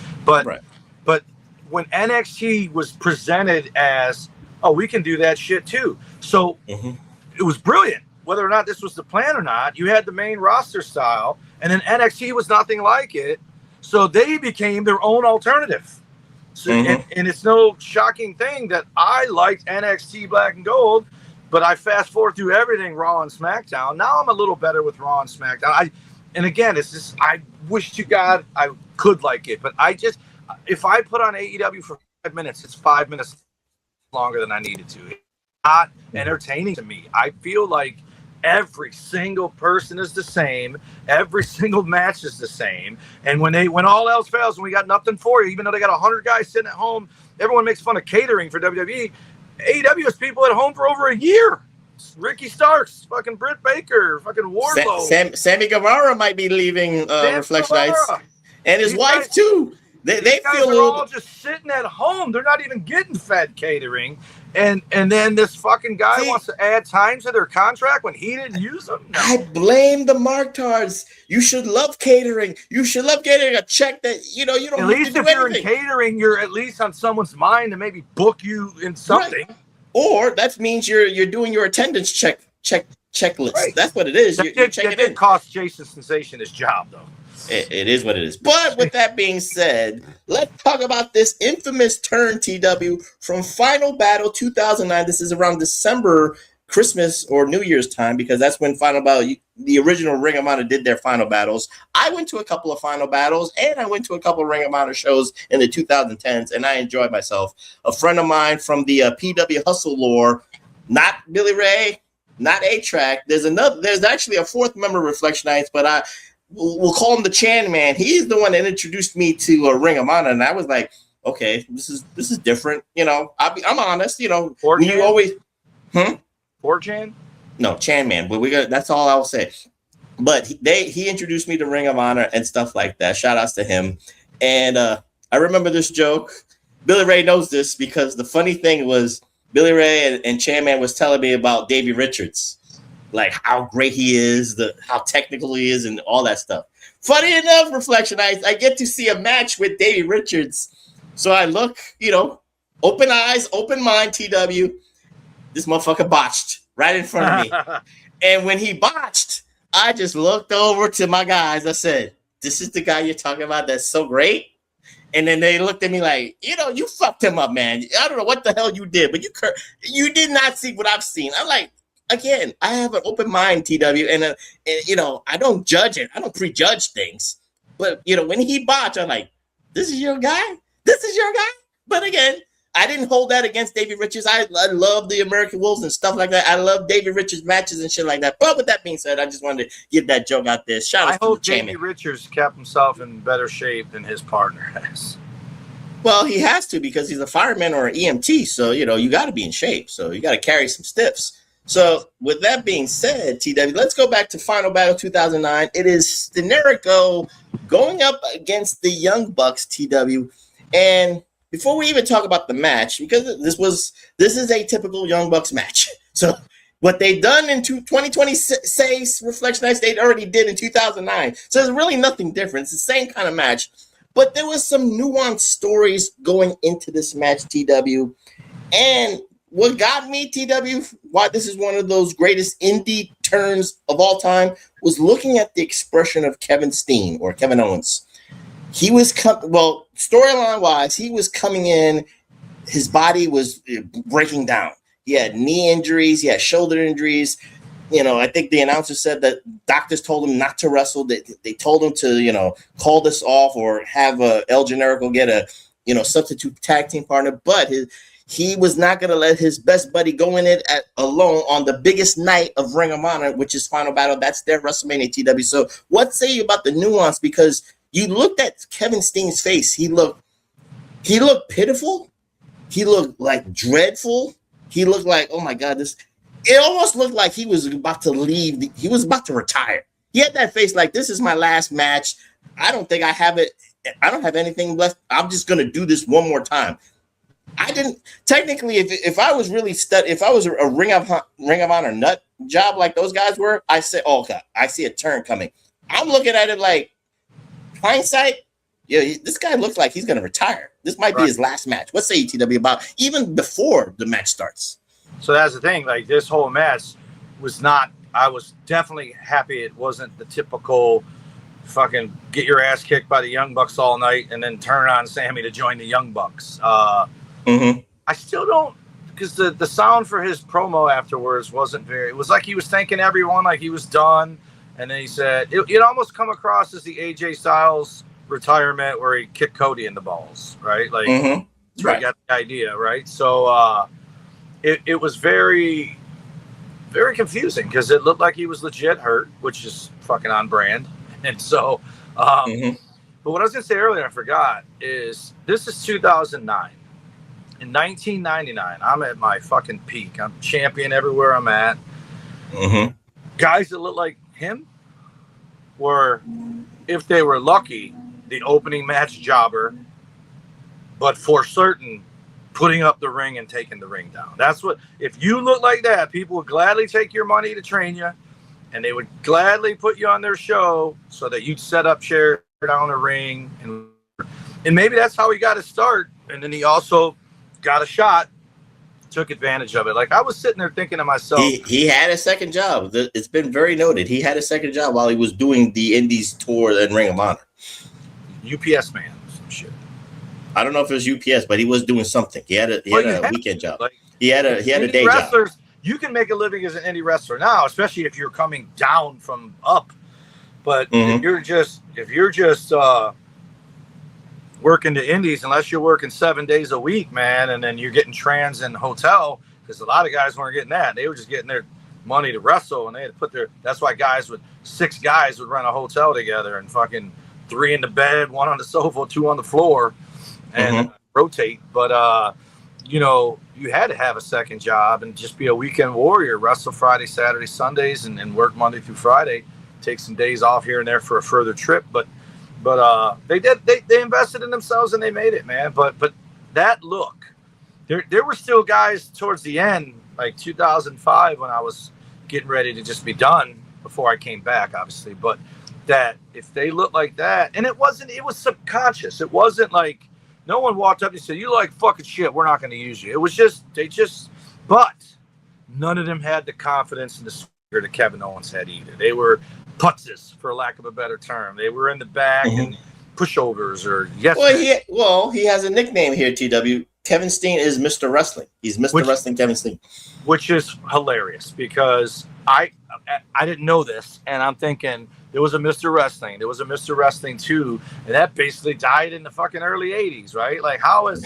[SPEAKER 9] But when NXT was presented as, oh, we can do that shit too. So it was brilliant. Whether or not this was the plan or not, you had the main roster style, and then NXT was nothing like it. So they became their own alternative. So, and it's no shocking thing that I liked NXT Black and Gold, but I fast forward through everything Raw and SmackDown. Now I'm a little better with Raw and SmackDown. And again, it's just, I wish to God I could like it, but if I put on AEW for 5 minutes, it's 5 minutes longer than I needed to. It's not entertaining to me. I feel like every single person is the same. Every single match is the same. And when all else fails and we got nothing for you, even though they got 100 guys sitting at home, everyone makes fun of catering for WWE. AEW has people at home for over a year. Ricky Starks, fucking Britt Baker, fucking Wardlow.
[SPEAKER 10] Sammy Guevara might be leaving Reflection Nights. And his wife, too. They feel
[SPEAKER 9] they're all just sitting at home. They're not even getting fed catering. And then this fucking guy wants to add time to their contract when he didn't use them. No.
[SPEAKER 10] I blame the Marktards. You should love catering. You should love getting a check that you don't.
[SPEAKER 9] At least if you're in catering, you're at least on someone's mind to maybe book you in something.
[SPEAKER 10] Right. Or that means you're doing your attendance checklist. Right. That's what it is. You're checking in.
[SPEAKER 9] Cost Jason Sensation his job though.
[SPEAKER 10] It is what it is. But with that being said, let's talk about this infamous turn, TW, from Final Battle 2009. This is around December, Christmas, or New Year's time, because that's when Final Battle, the original Ring of Honor, did their Final Battles. I went to a couple of Final Battles, and I went to a couple of Ring of Honor shows in the 2010s, and I enjoyed myself. A friend of mine from the PW Hustle lore, not Billy Ray, not A-Track. There's actually a fourth member of Reflection Nights, but we'll call him the Chan Man. He's the one that introduced me to a Ring of Honor, and I was like, okay, this is different. I'm honest. You always,
[SPEAKER 9] 4chan?
[SPEAKER 10] No, Chan Man. But that's all I'll say. But he introduced me to Ring of Honor and stuff like that. Shout outs to him. And I remember this joke. Billy Ray knows this because the funny thing was Billy Ray and Chan Man was telling me about Davey Richards. Like how great he is, how technical he is, and all that stuff. Funny enough, Reflection Nights, I get to see a match with Davey Richards. So I look, open eyes, open mind, TW. This motherfucker botched right in front of me. And when he botched, I just looked over to my guys. I said, this is the guy you're talking about that's so great? And then they looked at me like, you fucked him up, man. I don't know what the hell you did, but you did not see what I've seen. I'm like, again, I have an open mind, TW, and I don't judge it. I don't prejudge things. But, when he botched, I'm like, this is your guy? This is your guy? But again, I didn't hold that against Davey Richards. I love the American Wolves and stuff like that. I love Davey Richards matches and shit like that. But with that being said, I just wanted to get that joke out there.
[SPEAKER 9] I hope Davey Richards kept himself in better shape than his partner has.
[SPEAKER 10] Well, he has to because he's a fireman or an EMT. So, you got to be in shape. So you got to carry some stiffs. So with that being said, TW, let's go back to Final Battle 2009. It is Generico going up against the Young Bucks, TW. And before we even talk about the match, because this is a typical Young Bucks match. So what they done in 2026 Reflection Nights, they already did in 2009. So there's really nothing different. It's the same kind of match. But there was some nuanced stories going into this match, TW. And what got me, TW, why this is one of those greatest indie turns of all time, was looking at the expression of Kevin Steen or Kevin Owens. He was storyline-wise, he was coming in, his body was breaking down. He had knee injuries, he had shoulder injuries. I think the announcer said that doctors told him not to wrestle. They told him to, call this off or have El Generico get a, substitute tag team partner. But he was not going to let his best buddy go in it alone on the biggest night of Ring of Honor, which is Final Battle. That's their WrestleMania, TW. So what say you about the nuance? Because you looked at Kevin Steen's face. He looked pitiful. He looked like dreadful. He looked like, oh my God, it almost looked like he was about to leave. He was about to retire. He had that face like, this is my last match. I don't think I have it. I don't have anything left. I'm just going to do this one more time. I didn't technically, if I was really if I was a Ring of Honor nut job like those guys were, I say, oh God, I see a turn coming. I'm looking at it like hindsight. Yeah, this guy looks like he's going to retire. This might be his last match. What say you, TW, about even before the match starts?
[SPEAKER 9] So that's the thing. Like this whole match was not. I was definitely happy it wasn't the typical fucking get your ass kicked by the Young Bucks all night and then turn on Sami to join the Young Bucks. I still don't, because the sound for his promo afterwards wasn't very. It was like he was thanking everyone like he was done, and then he said it almost come across as the AJ Styles retirement where he kicked Cody in the balls, right? Like, that's where he got the idea, right? So it was very, very confusing because it looked like he was legit hurt, which is fucking on brand. And so, but what I was going to say earlier, I forgot, is this is 2009. In 1999, I'm at my fucking peak. I'm champion everywhere I'm at. Guys that look like him were, if they were lucky, the opening match jobber, but for certain, putting up the ring and taking the ring down. That's what, if you look like that, people would gladly take your money to train you, and they would gladly put you on their show so that you'd set up chairs down the ring. And maybe that's how he got his start. And then he also got a shot, took advantage of it. Like, I was sitting there thinking to myself,
[SPEAKER 10] he had a second job. It's been very noted. He had a second job while he was doing the Indies tour and Ring of Honor.
[SPEAKER 9] UPS man, some shit.
[SPEAKER 10] I don't know if it was UPS, but he was doing something. He had a weekend job. Like, he had a day job.
[SPEAKER 9] You can make a living as an indie wrestler now, especially if you're coming down from up. But if you're just working the indies, unless you're working 7 days a week, man, and then you're getting trans and hotel, because a lot of guys weren't getting that. They were just getting their money to wrestle, and they had to put that's why 6 guys would run a hotel together and fucking 3 in the bed, 1 on the sofa, 2 on the floor, and rotate. But you had to have a second job and just be a weekend warrior, wrestle Friday, Saturday, Sundays, and work Monday through Friday, take some days off here and there for a further trip. But they invested in themselves and they made it, man. But that look, there were still guys towards the end, like 2005, when I was getting ready to just be done before I came back, obviously. But that if they looked like that, and it was subconscious. It wasn't like no one walked up and said, "You like fucking shit, we're not going to use you." It was just but none of them had the confidence and the spirit that Kevin Owens had either. They were putzes, for lack of a better term. They were in the back and pushovers or
[SPEAKER 10] he has a nickname here, TW. Kevin Steen is Mr. Wrestling. He's Mr. Wrestling Kevin Steen.
[SPEAKER 9] Which is hilarious because I didn't know this, and I'm thinking there was a Mr. Wrestling. There was a Mr. Wrestling 2, and that basically died in the fucking early 80s, right? Like, how has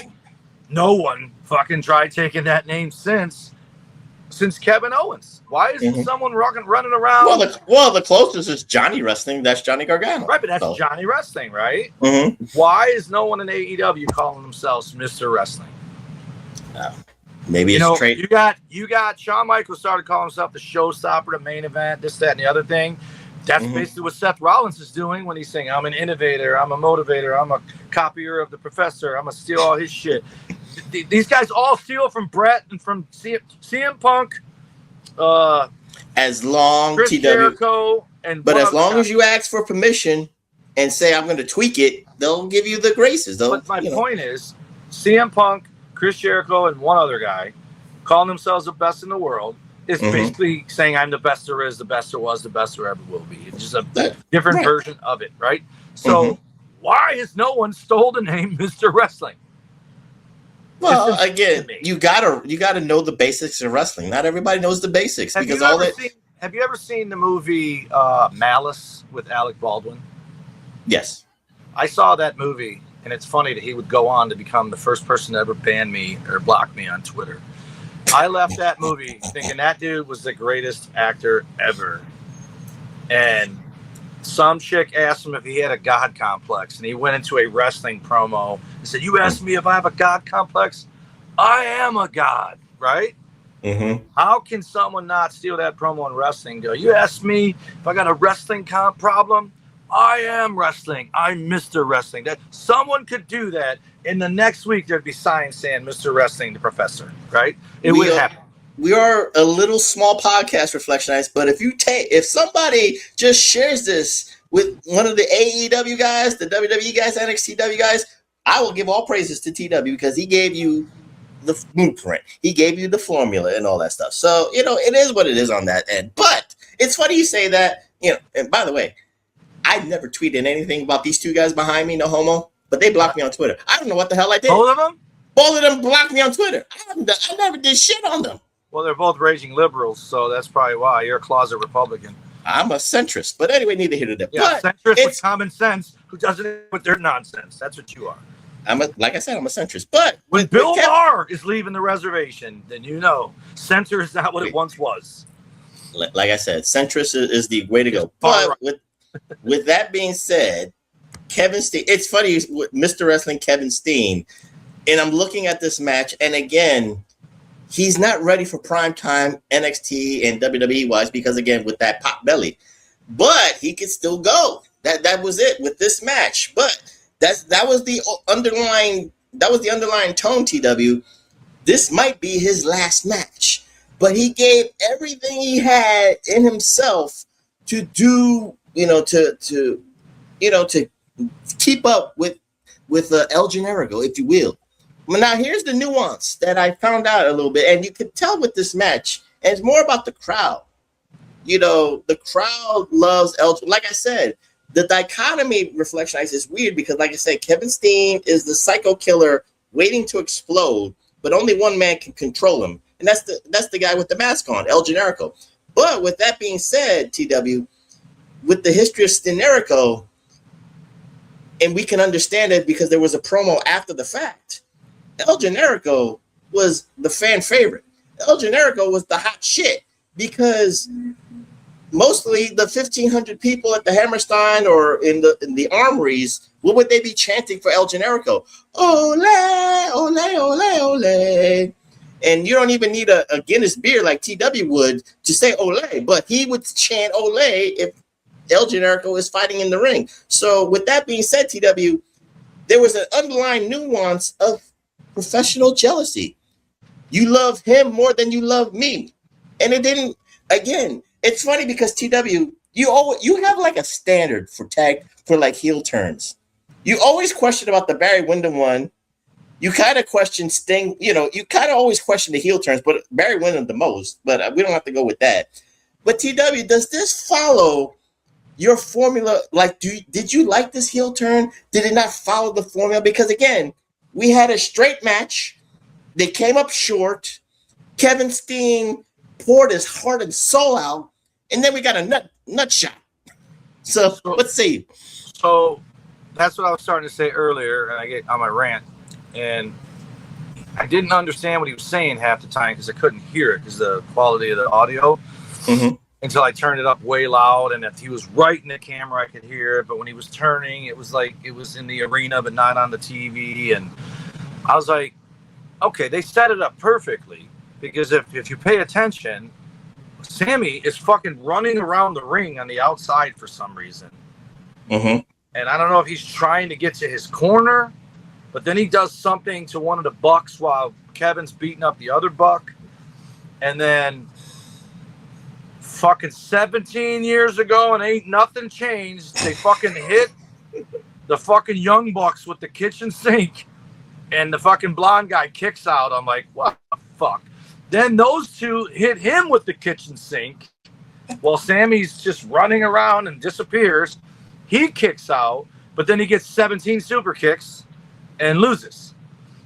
[SPEAKER 9] no one fucking tried taking that name since Kevin Owens? Why isn't someone running around?
[SPEAKER 10] Well, the closest is Johnny Wrestling. That's Johnny Gargano.
[SPEAKER 9] Right, but that's Johnny Wrestling, right? Why is no one in AEW calling themselves Mr. Wrestling?
[SPEAKER 10] Maybe it's trade.
[SPEAKER 9] You got Shawn Michaels started calling himself the showstopper, the main event, this, that, and the other thing. That's basically what Seth Rollins is doing when he's saying, "I'm an innovator, I'm a motivator, I'm a copier of the professor, I'm gonna steal all his shit." These guys all steal from Brett and from CM Punk.
[SPEAKER 10] As long
[SPEAKER 9] Chris Generico,
[SPEAKER 10] but as long as you ask for permission and say I'm going to tweak it, they'll give you the graces. But
[SPEAKER 9] my point is, CM Punk, Chris Jericho, and one other guy calling themselves the best in the world is basically saying I'm the best there is, the best there was, the best there ever will be. It's just a different version of it, right? So why has no one stole the name Mr. Wrestling?
[SPEAKER 10] Well, again, you gotta know the basics of wrestling. Not everybody knows the basics
[SPEAKER 9] have you ever seen the movie Malice with Alec Baldwin?
[SPEAKER 10] Yes,
[SPEAKER 9] I saw that movie, and it's funny that he would go on to become the first person to ever ban me or block me on Twitter. I left that movie thinking that dude was the greatest actor ever, and some chick asked him if he had a God complex, and he went into a wrestling promo and said, "You asked me if I have a God complex? I am a god," right? How can someone not steal that promo in wrestling and go, "You asked me if I got a wrestling problem? I am wrestling. I'm Mr. Wrestling." That someone could do that, and the next week there'd be signs saying Mr. Wrestling, the professor, right? It would happen.
[SPEAKER 10] We are a little small podcast, Reflectionites, but if somebody just shares this with one of the AEW guys, the WWE guys, NXTW guys, I will give all praises to TW because he gave you the blueprint. He gave you the formula and all that stuff. So, it is what it is on that end. But it's funny you say that, and by the way, I never tweeted anything about these two guys behind me, no homo, but they blocked me on Twitter. I don't know what the hell I did.
[SPEAKER 9] Both of them?
[SPEAKER 10] Both of them blocked me on Twitter. I never did shit on them.
[SPEAKER 9] Well, they're both raging liberals, so that's probably why. You're a closet Republican.
[SPEAKER 10] I'm a centrist. But anyway, neither here nor there.
[SPEAKER 9] Yeah,
[SPEAKER 10] but
[SPEAKER 9] centrist with common sense who doesn't with their nonsense. That's what you are.
[SPEAKER 10] Like I said, I'm a centrist. But
[SPEAKER 9] when Bill Maher is leaving the reservation, then you know center is not what it once was.
[SPEAKER 10] Like I said, centrist is the way to go. But with that being said, Kevin Steen, it's funny with Mr. Wrestling Kevin Steen, and I'm looking at this match, and again, he's not ready for primetime NXT and WWE wise because again, with that pot belly, but he could still go. That was it with this match, but. That was the underlying tone, TW. This might be his last match, but he gave everything he had in himself to do, to keep up with El Generico, if you will. Well, now here's the nuance that I found out a little bit, and you could tell with this match, and it's more about the crowd. The crowd loves El. Like I said. The dichotomy Reflection Ice is weird because, like I said, Kevin Steen is the psycho killer waiting to explode, but only one man can control him, and that's the guy with the mask on, El Generico. But with that being said, TW, with the history of Generico, and we can understand it because there was a promo after the fact, El Generico was the fan favorite. El Generico was the hot shit because mostly the 1,500 people at the Hammerstein or in the armories, what would they be chanting for El Generico? Ole, ole, ole, ole. And you don't even need a Guinness beer like TW would to say ole, but he would chant ole if El Generico is fighting in the ring. So with that being said, TW, there was an underlying nuance of professional jealousy. You love him more than you love me. And it didn't, again, it's funny because TW, you have like a standard for like heel turns. You always question about the Barry Windham one. You kind of question Sting. You kind of always question the heel turns, but Barry Windham the most. But we don't have to go with that. But TW, does this follow your formula? Like, did you like this heel turn? Did it not follow the formula? Because again, we had a straight match. They came up short. Kevin Steen poured his heart and soul out, and then we got a nut shot. So let's see.
[SPEAKER 9] So that's what I was starting to say earlier, and I get on my rant, and I didn't understand what he was saying half the time because I couldn't hear it because the quality of the audio.
[SPEAKER 10] Mm-hmm.
[SPEAKER 9] Until I turned it up way loud, and if he was right in the camera, I could hear it. But when he was turning, it was like it was in the arena, but not on the TV. And I was like, okay, they set it up perfectly. Because if you pay attention, Sami is fucking running around the ring on the outside for some reason.
[SPEAKER 10] Mm-hmm.
[SPEAKER 9] And I don't know if he's trying to get to his corner, but then he does something to one of the Bucks while Kevin's beating up the other Buck. And then fucking 17 years ago and ain't nothing changed, they fucking hit the fucking Young Bucks with the kitchen sink. And the fucking blonde guy kicks out. I'm like, what the fuck? Then those two hit him with the kitchen sink while Sami's just running around and disappears. He kicks out, but then he gets 17 super kicks and loses.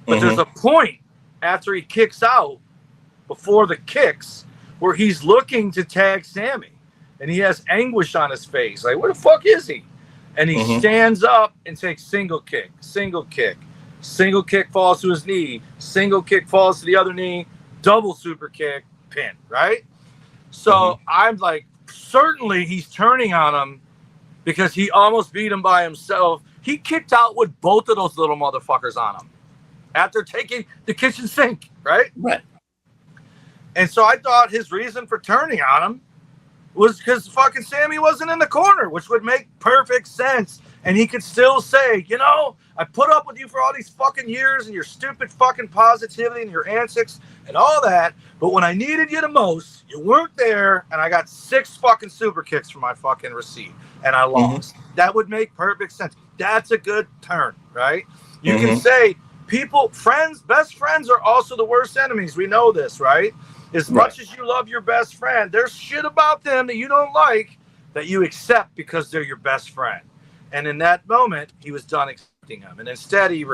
[SPEAKER 9] But there's a point after he kicks out, before the kicks, where he's looking to tag Sami. And he has anguish on his face. Like, where the fuck is he? And he stands up and takes single kick. Single kick falls to his knee. Single kick falls to the other knee. Double super kick, pin, right? So I'm like, certainly he's turning on him because he almost beat him by himself. He kicked out with both of those little motherfuckers on him after taking the kitchen sink, right?
[SPEAKER 10] Right.
[SPEAKER 9] And so I thought his reason for turning on him was because fucking Sami wasn't in the corner, which would make perfect sense. And he could still say, I put up with you for all these fucking years and your stupid fucking positivity and your antics and all that. But when I needed you the most, you weren't there. And I got 6 fucking super kicks for my fucking receipt. And I lost. That would make perfect sense. That's a good turn, right? You can say best friends are also the worst enemies. We know this, right? As much as you love your best friend, there's shit about them that you don't like that you accept because they're your best friend. And in that moment, he was done accepting them. And instead, he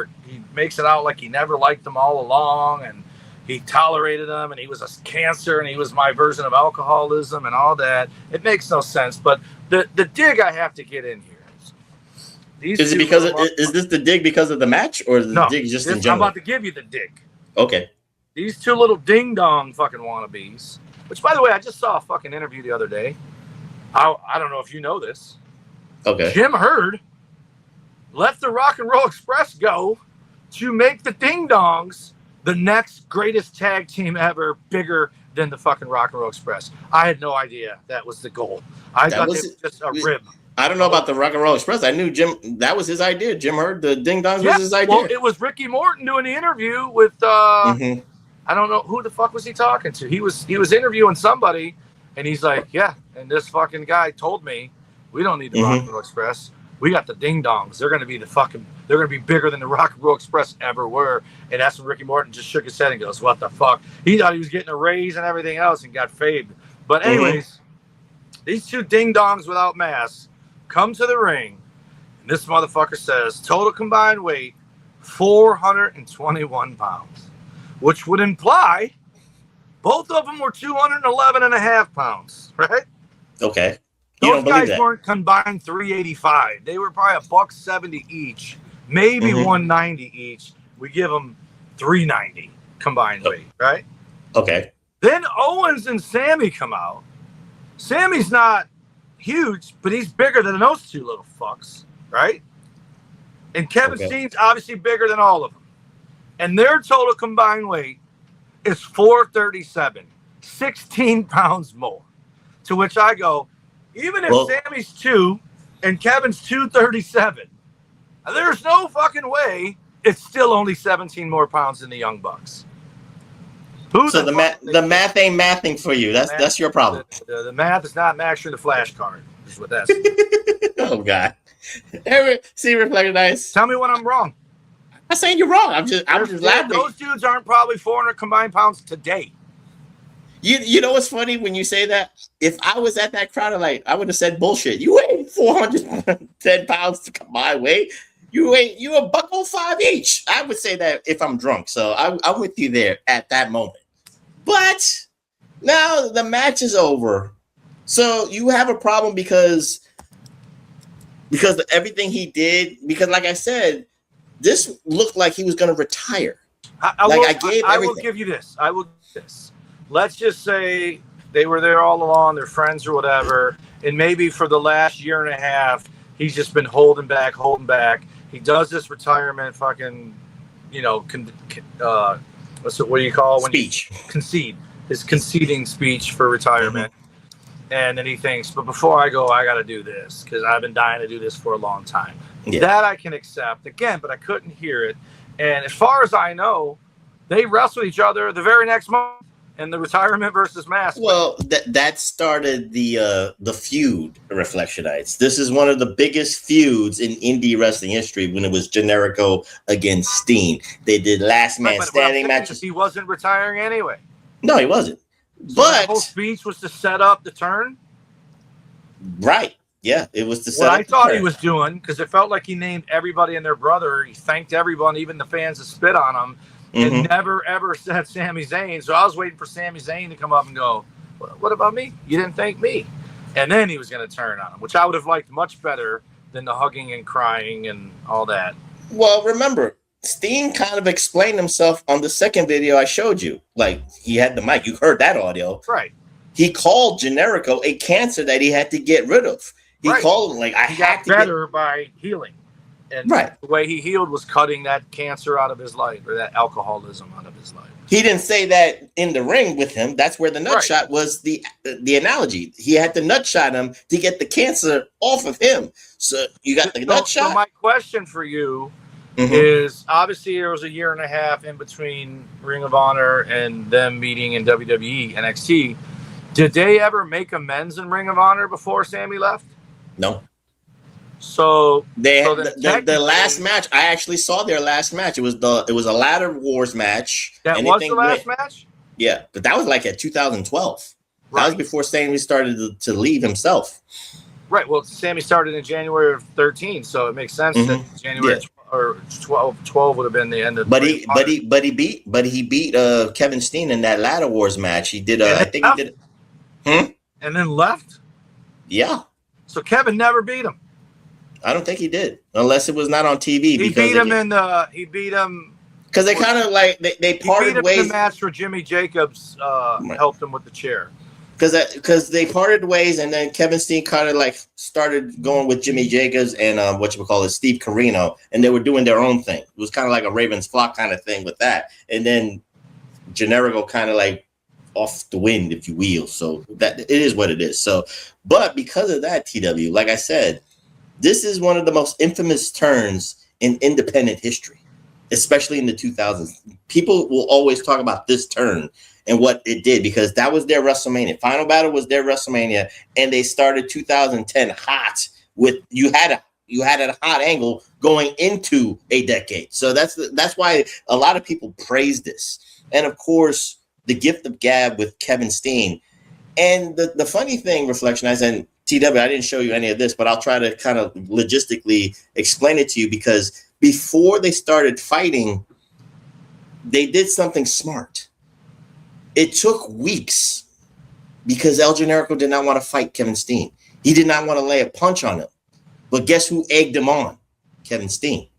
[SPEAKER 9] makes it out like he never liked them all along. And he tolerated them, and he was a cancer, and he was my version of alcoholism and all that. It makes no sense. But the dig I have to get in here.
[SPEAKER 10] Is it because is this the dig because of the match, or the dig just in general?
[SPEAKER 9] I'm about to give you the dig.
[SPEAKER 10] Okay.
[SPEAKER 9] These two little ding dong fucking wannabes. Which, by the way, I just saw a fucking interview the other day. I don't know if you know this.
[SPEAKER 10] Okay.
[SPEAKER 9] Jim Herd let the Rock and Roll Express go to make the Ding Dongs the next greatest tag team ever, bigger than the fucking Rock and Roll Express. I had no idea that was the goal. I thought it was just a rib.
[SPEAKER 10] I don't know about the Rock and Roll Express. I knew Jim. That was his idea. Jim Herd, the Ding Dongs was his idea.
[SPEAKER 9] Well, it was Ricky Morton doing the interview with. I don't know who the fuck was he talking to. He was interviewing somebody, and he's like, yeah. And this fucking guy told me, we don't need the Rock and Roll Express. We got the Ding Dongs. They're gonna be they're gonna be bigger than the Rock and Roll Express ever were. And that's when Ricky Morton just shook his head and goes, what the fuck? He thought he was getting a raise and everything else and got faded. But anyways, these two Ding Dongs without masks come to the ring, and this motherfucker says total combined weight 421 pounds, which would imply both of them were 211 and a half pounds, right?
[SPEAKER 10] Okay.
[SPEAKER 9] Those guys weren't combined 385. They were probably $170 each, maybe 190 each. We give them 390 combined weight, right?
[SPEAKER 10] Okay.
[SPEAKER 9] Then Owens and Sami come out. Sammy's not huge, but he's bigger than those two little fucks, right? And Kevin Steen's obviously bigger than all of them. And their total combined weight is 437, 16 pounds more. To which I go, even if Sammy's 2 and Kevin's 237, there's no fucking way it's still only 17 more pounds than the Young Bucks.
[SPEAKER 10] So the math ain't mathing for you. That's your problem.
[SPEAKER 9] The math is not matching the flashcard. Is what that's.
[SPEAKER 10] Oh God. See, Reflector Nice.
[SPEAKER 9] Tell me when I'm wrong.
[SPEAKER 10] I'm not saying you're wrong. I'm just laughing.
[SPEAKER 9] Those dudes aren't probably 400 combined pounds today.
[SPEAKER 10] You know what's funny when you say that? If I was at that crowd, I would have said bullshit. You weigh 410 pounds to combined weight. You a $105 each. I would say that if I'm drunk. So I'm with you there at that moment. But now the match is over. So you have a problem because of everything he did. Because like I said, this looked like he was going to retire. I will
[SPEAKER 9] give you this. Let's just say they were there all along. They're friends or whatever. And maybe for the last year and a half, he's just been holding back. He does this retirement fucking, what do you call it?
[SPEAKER 10] Speech.
[SPEAKER 9] When you concede. His conceding speech for retirement. And then he thinks, but before I go, I got to do this because I've been dying to do this for a long time. Yeah. That I can accept. Again, but I couldn't hear it. And as far as I know, they wrestled each other the very next month in the retirement versus mask.
[SPEAKER 10] Well, that started the feud, Reflectionites. This is one of the biggest feuds in indie wrestling history when it was Generico against Steen. They did last man standing matches.
[SPEAKER 9] He wasn't retiring anyway.
[SPEAKER 10] No, he wasn't.
[SPEAKER 9] So
[SPEAKER 10] but
[SPEAKER 9] the whole speech was to set up the turn.
[SPEAKER 10] Right. Yeah, it was to set
[SPEAKER 9] what
[SPEAKER 10] up
[SPEAKER 9] I thought he was doing, because it felt like he named everybody and their brother. He thanked everyone, even the fans that spit on him, and never, ever said Sami Zayn. So I was waiting for Sami Zayn to come up and go, what about me? You didn't thank me. And then he was going to turn on him, which I would have liked much better than the hugging and crying and all that.
[SPEAKER 10] Well, remember, Steen kind of explained himself on the second video I showed you. Like, he had the mic. You heard that audio.
[SPEAKER 9] Right.
[SPEAKER 10] He called Generico a cancer that he had to get rid of. He called him like, I had to
[SPEAKER 9] better by healing. And the way he healed was cutting that cancer out of his life, or that alcoholism out of his life.
[SPEAKER 10] He didn't say that in the ring with him. That's where the nut shot was the analogy. He had to nut shot him to get the cancer off of him. So you got the nut shot.
[SPEAKER 9] So my question for you is, obviously there was a year and a half in between Ring of Honor and them meeting in WWE, NXT. Did they ever make amends in Ring of Honor before Sami left?
[SPEAKER 10] No.
[SPEAKER 9] So
[SPEAKER 10] the last match, I actually saw their last match. It was a ladder wars match.
[SPEAKER 9] That was the last match?
[SPEAKER 10] Yeah, but that was like at 2012. That was before Sami started to leave himself.
[SPEAKER 9] Right. Well, Sami started in January of 13, so it makes sense that January or 12 would have been the end of.
[SPEAKER 10] But he beat Kevin Steen in that Ladder Wars match. He did. I think he did.
[SPEAKER 9] And then left.
[SPEAKER 10] Yeah.
[SPEAKER 9] So Kevin never beat him.
[SPEAKER 10] I don't think he did, unless it was not on TV.
[SPEAKER 9] He beat him he beat him
[SPEAKER 10] because they kind of like they parted ways.
[SPEAKER 9] In the match where Jimmy Jacobs helped him with the chair.
[SPEAKER 10] Because they parted ways, and then Kevin Steen kind of like started going with Jimmy Jacobs and Steve Corino, and they were doing their own thing. It was kind of like a Ravens flock kind of thing with that, and then Generico kind of like off the wind, if you will. So that it is what it is. So, but because of that, TW, like I said, this is one of the most infamous turns in independent history, especially in the 2000s. People will always talk about this turn and what it did, because that was their WrestleMania. Final Battle was their WrestleMania, and they started 2010 hot with you had a hot angle going into a decade. So that's why a lot of people praise this. And of course, the gift of gab with Kevin Steen. And the funny thing, Reflection, and TW, I didn't show you any of this, but I'll try to kind of logistically explain it to you, because before they started fighting, they did something smart. It took weeks because El Generico did not want to fight Kevin Steen. He did not want to lay a punch on him. But guess who egged him on? Kevin Steen.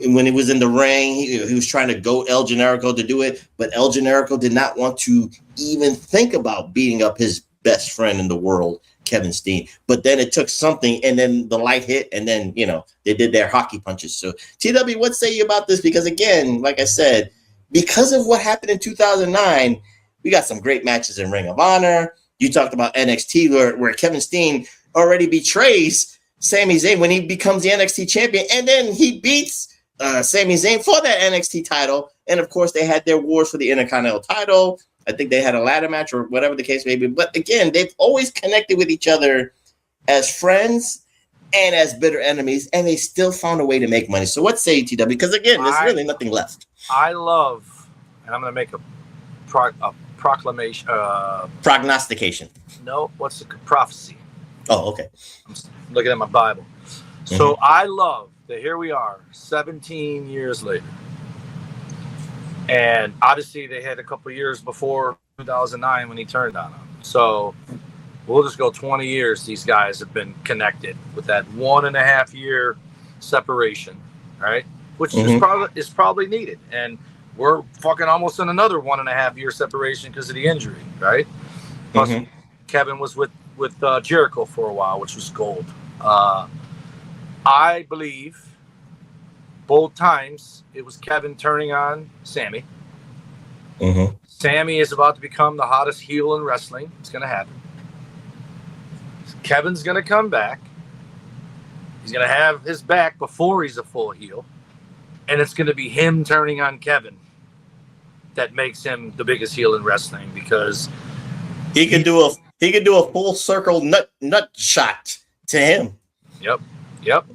[SPEAKER 10] And when he was in the ring, he was trying to goad El Generico to do it, but El Generico did not want to even think about beating up his best friend in the world, Kevin Steen. But then it took something, and then the light hit, and then, they did their hockey punches. So, TW, what say you about this? Because, again, like I said, because of what happened in 2009, we got some great matches in Ring of Honor. You talked about NXT where Kevin Steen already betrays Sami Zayn when he becomes the NXT champion, and then he beats Sami Zayn for that NXT title. And, of course, they had their wars for the Intercontinental title. I think they had a ladder match or whatever the case may be. But, again, they've always connected with each other as friends and as bitter enemies, and they still found a way to make money. So what say you, TW? Because, again, there's really nothing left.
[SPEAKER 9] I love, and I'm going to make a proclamation.
[SPEAKER 10] Prognostication.
[SPEAKER 9] No, what's the prophecy?
[SPEAKER 10] Oh, okay.
[SPEAKER 9] I'm looking at my Bible. Mm-hmm. So I love that here we are, 17 years later. And obviously they had a couple of years before 2009 when he turned on them. So we'll just go 20 years. These guys have been connected with that 1.5 year separation, right? Which is probably needed. And we're fucking almost in another 1.5 year separation because of the injury, right? Plus, Kevin was with Generico for a while, which was gold. I believe both times it was Kevin turning on Sami. Sami is about to become the hottest heel in wrestling. It's going to happen. Kevin's going to come back. He's going to have his back before he's a full heel. And it's going to be him turning on Kevin that makes him the biggest heel in wrestling, because
[SPEAKER 10] he can do a full circle nut shot to him.
[SPEAKER 9] Yep.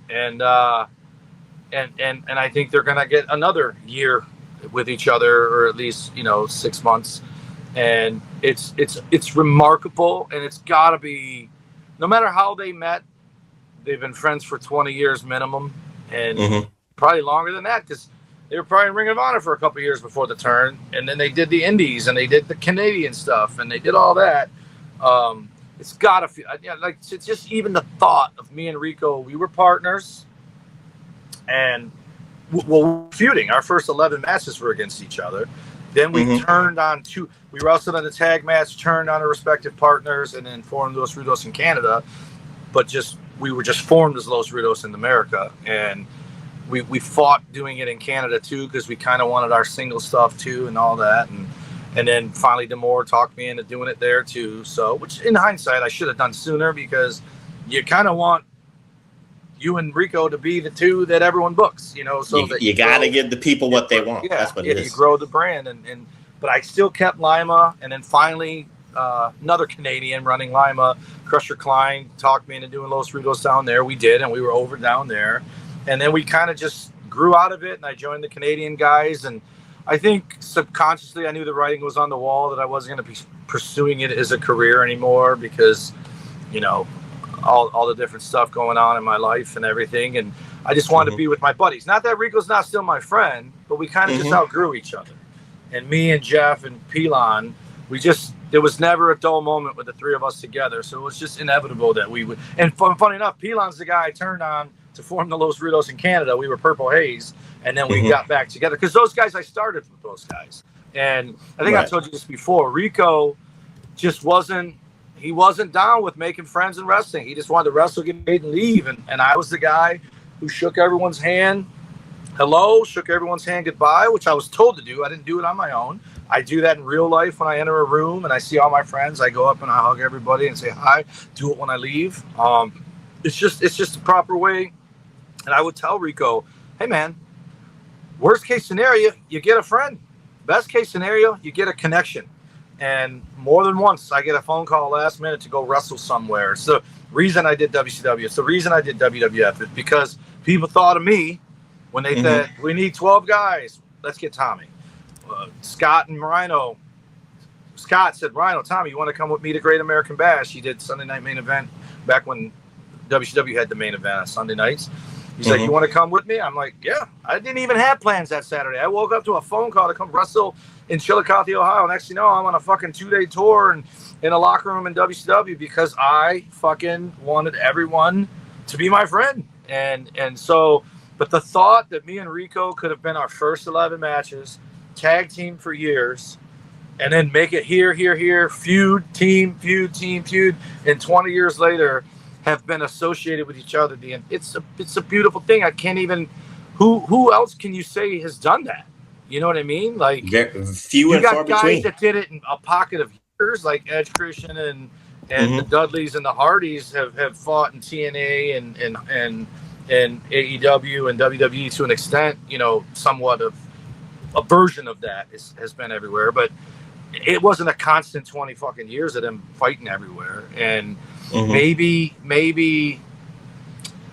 [SPEAKER 9] And I think they're going to get another year with each other, or at least 6 months. And it's remarkable, and it's got to be, no matter how they met, they've been friends for 20 years minimum, and probably longer than that, because they were probably in Ring of Honor for a couple of years before the turn, and then they did the Indies, and they did the Canadian stuff, and they did all that. It's got to feel like, it's just even the thought of me and Rico, we were partners, and we're feuding. Our first 11 matches were against each other. Then we turned on we wrestled in a tag match, turned on our respective partners, and then formed Los Rudos in Canada. But we were just formed as Los Rudos in America, and we fought doing it in Canada too, because we kind of wanted our single stuff too and all that. And then finally D'Amore talked me into doing it there too. So, which in hindsight I should have done sooner, because you kind of want you and Rico to be the two that everyone books, so that
[SPEAKER 10] you got to give the people what they want. That's what it is.
[SPEAKER 9] You grow the brand. But I still kept Lima, and then finally another Canadian running Lima, Crusher Klein, talked me into doing Los Rudos down there. We did, and we were over down there. And then we kind of just grew out of it, and I joined the Canadian guys. And I think subconsciously I knew the writing was on the wall that I wasn't going to be pursuing it as a career anymore, because, all the different stuff going on in my life and everything. And I just wanted to be with my buddies. Not that Rico's not still my friend, but we kind of just outgrew each other. And me and Jeff and Pilon, there was never a dull moment with the three of us together. So it was just inevitable that we would. And funny enough, Pilon's the guy I turned on to form the Los Rudos in Canada. We were Purple Haze, and then we got back together because those guys, I started with those guys. And I think I told you this before. Rico just wasn't down with making friends in wrestling. He just wanted to wrestle, get paid, and leave. And I was the guy who shook everyone's hand. Hello, shook everyone's hand goodbye, which I was told to do. I didn't do it on my own. I do that in real life when I enter a room and I see all my friends. I go up and I hug everybody and say hi. Do it when I leave. It's just the proper way. And I would tell Rico, hey man, worst case scenario, you get a friend. Best case scenario, you get a connection. And more than once, I get a phone call last minute to go wrestle somewhere. It's the reason I did WCW. It's the reason I did WWF. It's because people thought of me when they said, we need 12 guys. Let's get Tommy. Scott and Rhino. Scott said, Rhino, Tommy, you want to come with me to Great American Bash? He did Sunday Night Main Event back when WCW had the main event on Sunday nights. He's like, you want to come with me? I'm like, yeah. I didn't even have plans that Saturday. I woke up to a phone call to come wrestle in Chillicothe, Ohio. Next thing you know, I'm on a fucking 2-day tour and in a locker room in WCW because I fucking wanted everyone to be my friend. And so, but the thought that me and Rico could have been our first 11 matches, tag team for years, and then make it here, feud, and 20 years later have been associated with each other. It's a beautiful thing. I can't even. Who else can you say has done that? You know what I mean? Like
[SPEAKER 10] few and far between. You got guys
[SPEAKER 9] that did it in a pocket of years, like Edge Christian and the Dudleys and the Hardys have fought in TNA and AEW and WWE to an extent. You know, somewhat of a version of that has been everywhere, but it wasn't a constant 20 fucking years of them fighting everywhere. And maybe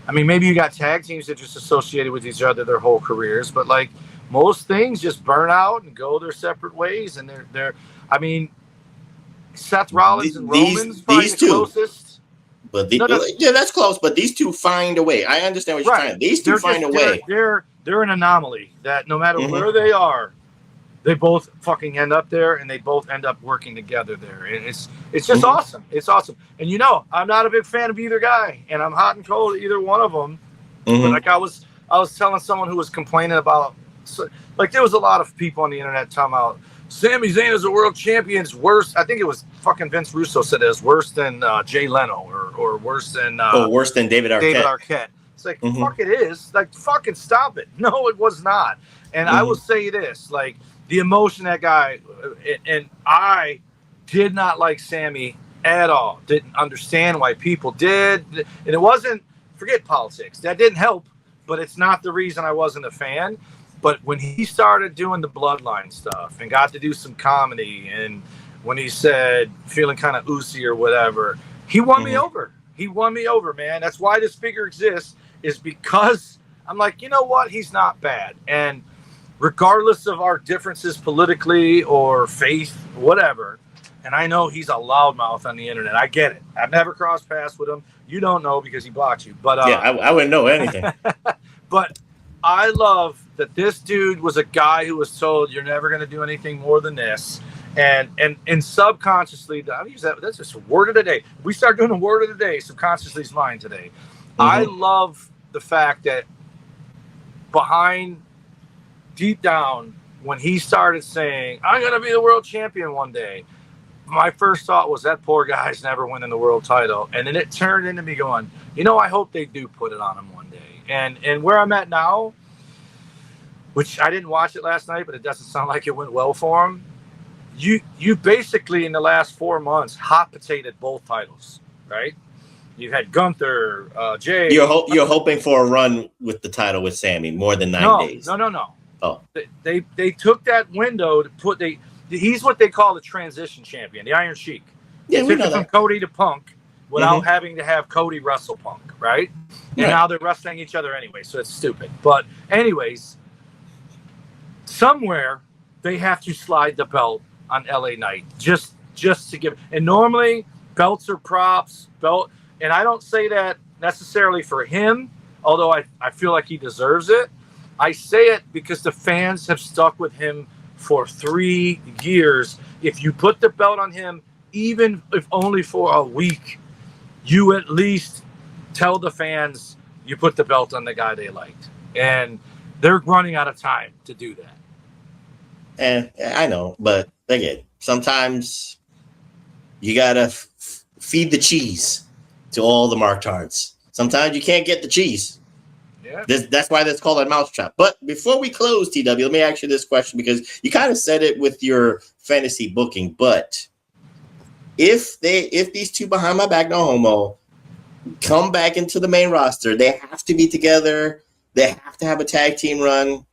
[SPEAKER 9] you got tag teams that just associated with each other their whole careers, but like most things just burn out and go their separate ways. And they're Seth Rollins and Roman's probably the closest.
[SPEAKER 10] But yeah, that's close. But these two find a way. I understand what you're saying. These two find a way.
[SPEAKER 9] They're an anomaly that no matter where they are, they both fucking end up there, and they both end up working together there. And it's just awesome. It's awesome. And you know, I'm not a big fan of either guy, and I'm hot and cold at either one of them. But like I was telling someone who was complaining about, like there was a lot of people on the internet talking about Sami Zayn is a world champion. It's worse. I think it was fucking Vince Russo said it was worse than Jay Leno or worse than
[SPEAKER 10] worse than David Arquette.
[SPEAKER 9] It's like fuck it is. Like fucking stop it. No, it was not. And I will say this, like the emotion that guy and I did not like Sami at all. Didn't understand why people did. And it wasn't, forget politics. That didn't help, but it's not the reason I wasn't a fan. But when he started doing the bloodline stuff and got to do some comedy, and when he said feeling kind of oozy or whatever, he won me over. He won me over, man. That's why this figure exists, is because I'm like, you know what? He's not bad. And regardless of our differences politically or faith, whatever, and I know he's a loudmouth on the internet. I get it. I've never crossed paths with him. You don't know because he blocked you. But
[SPEAKER 10] yeah, I wouldn't know anything.
[SPEAKER 9] But I love that this dude was a guy who was told you're never going to do anything more than this. And subconsciously, I'll use that. That's just a word of the day. We start doing a word of the day. Subconsciously is mine today. I love the fact that deep down, when he started saying, I'm going to be the world champion one day, my first thought was that poor guy's never winning the world title. And then it turned into me going, you know, I hope they do put it on him one day. And where I'm at now, which I didn't watch it last night, but it doesn't sound like it went well for him. You basically in the last 4 months hot potatoed both titles, right? You've had Gunther, Jay.
[SPEAKER 10] You're hoping for a run with the title with Sami more than 9 days.
[SPEAKER 9] No.
[SPEAKER 10] Oh,
[SPEAKER 9] they took that window to put he's what they call the transition champion, the Iron Sheik.
[SPEAKER 10] Yeah, we know
[SPEAKER 9] from
[SPEAKER 10] that.
[SPEAKER 9] Cody to Punk without having to have Cody wrestle Punk, right? And now they're wrestling each other anyway, so it's stupid. But anyways, somewhere they have to slide the belt on LA Knight just to give. And normally belts are props, and I don't say that necessarily for him, although I feel like he deserves it. I say it because the fans have stuck with him for 3 years. If you put the belt on him, even if only for a week, you at least tell the fans you put the belt on the guy they liked. And they're running out of time to do that.
[SPEAKER 10] And I know, but again, sometimes you gotta feed the cheese to all the marktards. Sometimes you can't get the cheese.
[SPEAKER 9] Yeah.
[SPEAKER 10] That's why that's called a mousetrap. But before we close, TW, let me ask you this question, because you kind of said it with your fantasy booking. But if these two behind my back, no homo, come back into the main roster, they have to be together. They have to have a tag team run.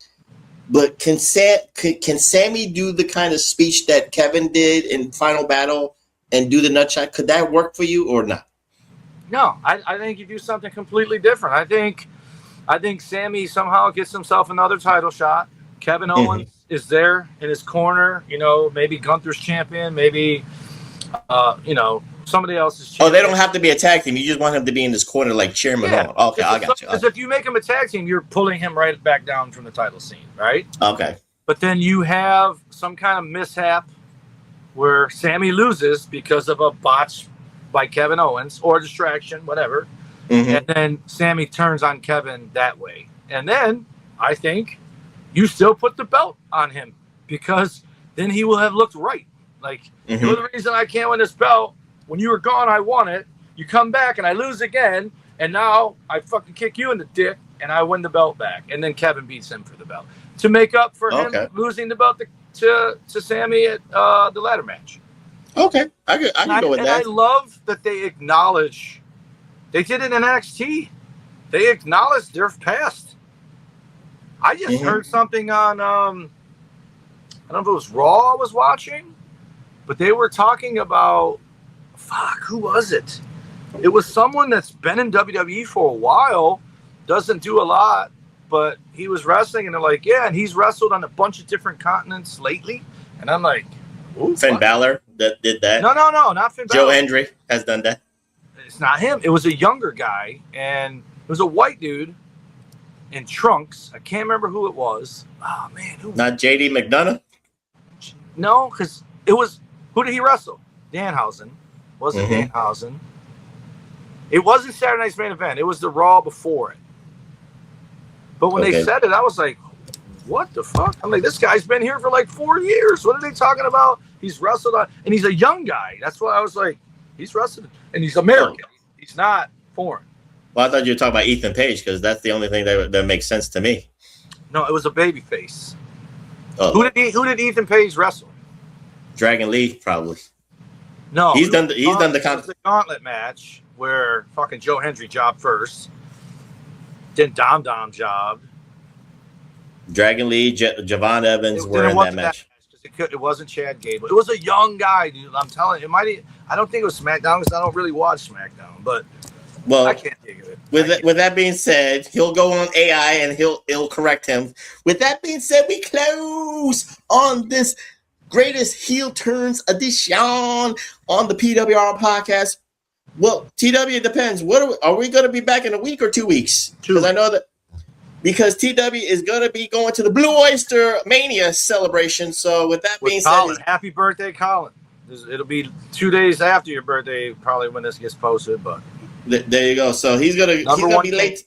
[SPEAKER 10] But can Sami do the kind of speech that Kevin did in Final Battle and do the nutshot? Could that work for you or not?
[SPEAKER 9] No, I think you do something completely different. I think Sami somehow gets himself another title shot. Kevin Owens is there in his corner. You know, maybe Gunther's champion. Maybe, somebody else's champion.
[SPEAKER 10] Oh, they don't have to be a tag team. You just want him to be in this corner like chairman.
[SPEAKER 9] Yeah.
[SPEAKER 10] Okay, I got you.
[SPEAKER 9] Because if you make him a tag team, you're pulling him right back down from the title scene, right?
[SPEAKER 10] Okay.
[SPEAKER 9] But then you have some kind of mishap where Sami loses because of a botch by Kevin Owens or distraction, whatever. And then Sami turns on Kevin that way. And then I think you still put the belt on him, because then he will have looked right. Like, you're the reason I can't win this belt. When you were gone, I won it. You come back and I lose again. And now I fucking kick you in the dick and I win the belt back. And then Kevin beats him for the belt to make up for him losing the belt to Sami at the ladder match.
[SPEAKER 10] Okay. I can go with that.
[SPEAKER 9] And I love that they acknowledge. They did it in NXT. They acknowledged their past. I just heard something on, I don't know if it was Raw I was watching, but they were talking about, who was it? It was someone that's been in WWE for a while, doesn't do a lot, but he was wrestling, and they're like, yeah, and he's wrestled on a bunch of different continents lately. And I'm like,
[SPEAKER 10] Finn Balor that did that?
[SPEAKER 9] No, not Finn Balor.
[SPEAKER 10] Joe Hendry has done that.
[SPEAKER 9] It's not him. It was a younger guy, and it was a white dude in trunks. I can't remember who it was. Oh, man.
[SPEAKER 10] Not JD McDonough?
[SPEAKER 9] No, because it was, who did he wrestle? Danhausen. Wasn't Danhausen. It wasn't Saturday Night's Main Event. It was the Raw before it. But when they said it, I was like, what the fuck? I'm like, this guy's been here for like 4 years. What are they talking about? He's wrestled on, and he's a young guy. That's why I was like, he's wrestled, and he's American. He's not foreign.
[SPEAKER 10] Well, I thought you were talking about Ethan Page, because that's the only thing that makes sense to me.
[SPEAKER 9] No, it was a babyface.
[SPEAKER 10] Oh.
[SPEAKER 9] Who did Ethan Page wrestle?
[SPEAKER 10] Dragon Lee, probably.
[SPEAKER 9] No,
[SPEAKER 10] he's done the
[SPEAKER 9] gauntlet match where fucking Joe Hendry jobbed first, then Dom jobbed.
[SPEAKER 10] Dragon Lee, Javon Evans were in that match.
[SPEAKER 9] It wasn't Chad Gable. It was a young guy, dude. I'm telling you, I don't think it was SmackDown, because I don't really watch SmackDown, but I can't think of it.
[SPEAKER 10] With that being said, he'll go on AI and he'll correct him. With that being said, we close on this greatest heel turns edition on the PWR podcast. Well, TW, it depends. Are we going to be back in a week or 2 weeks? Because I know that. Because TW is going to be going to the Blue Oyster Mania celebration. So with that being said,
[SPEAKER 9] happy birthday, Colin. It'll be 2 days after your birthday, probably, when this gets posted. But
[SPEAKER 10] there you go. So he's gonna be late.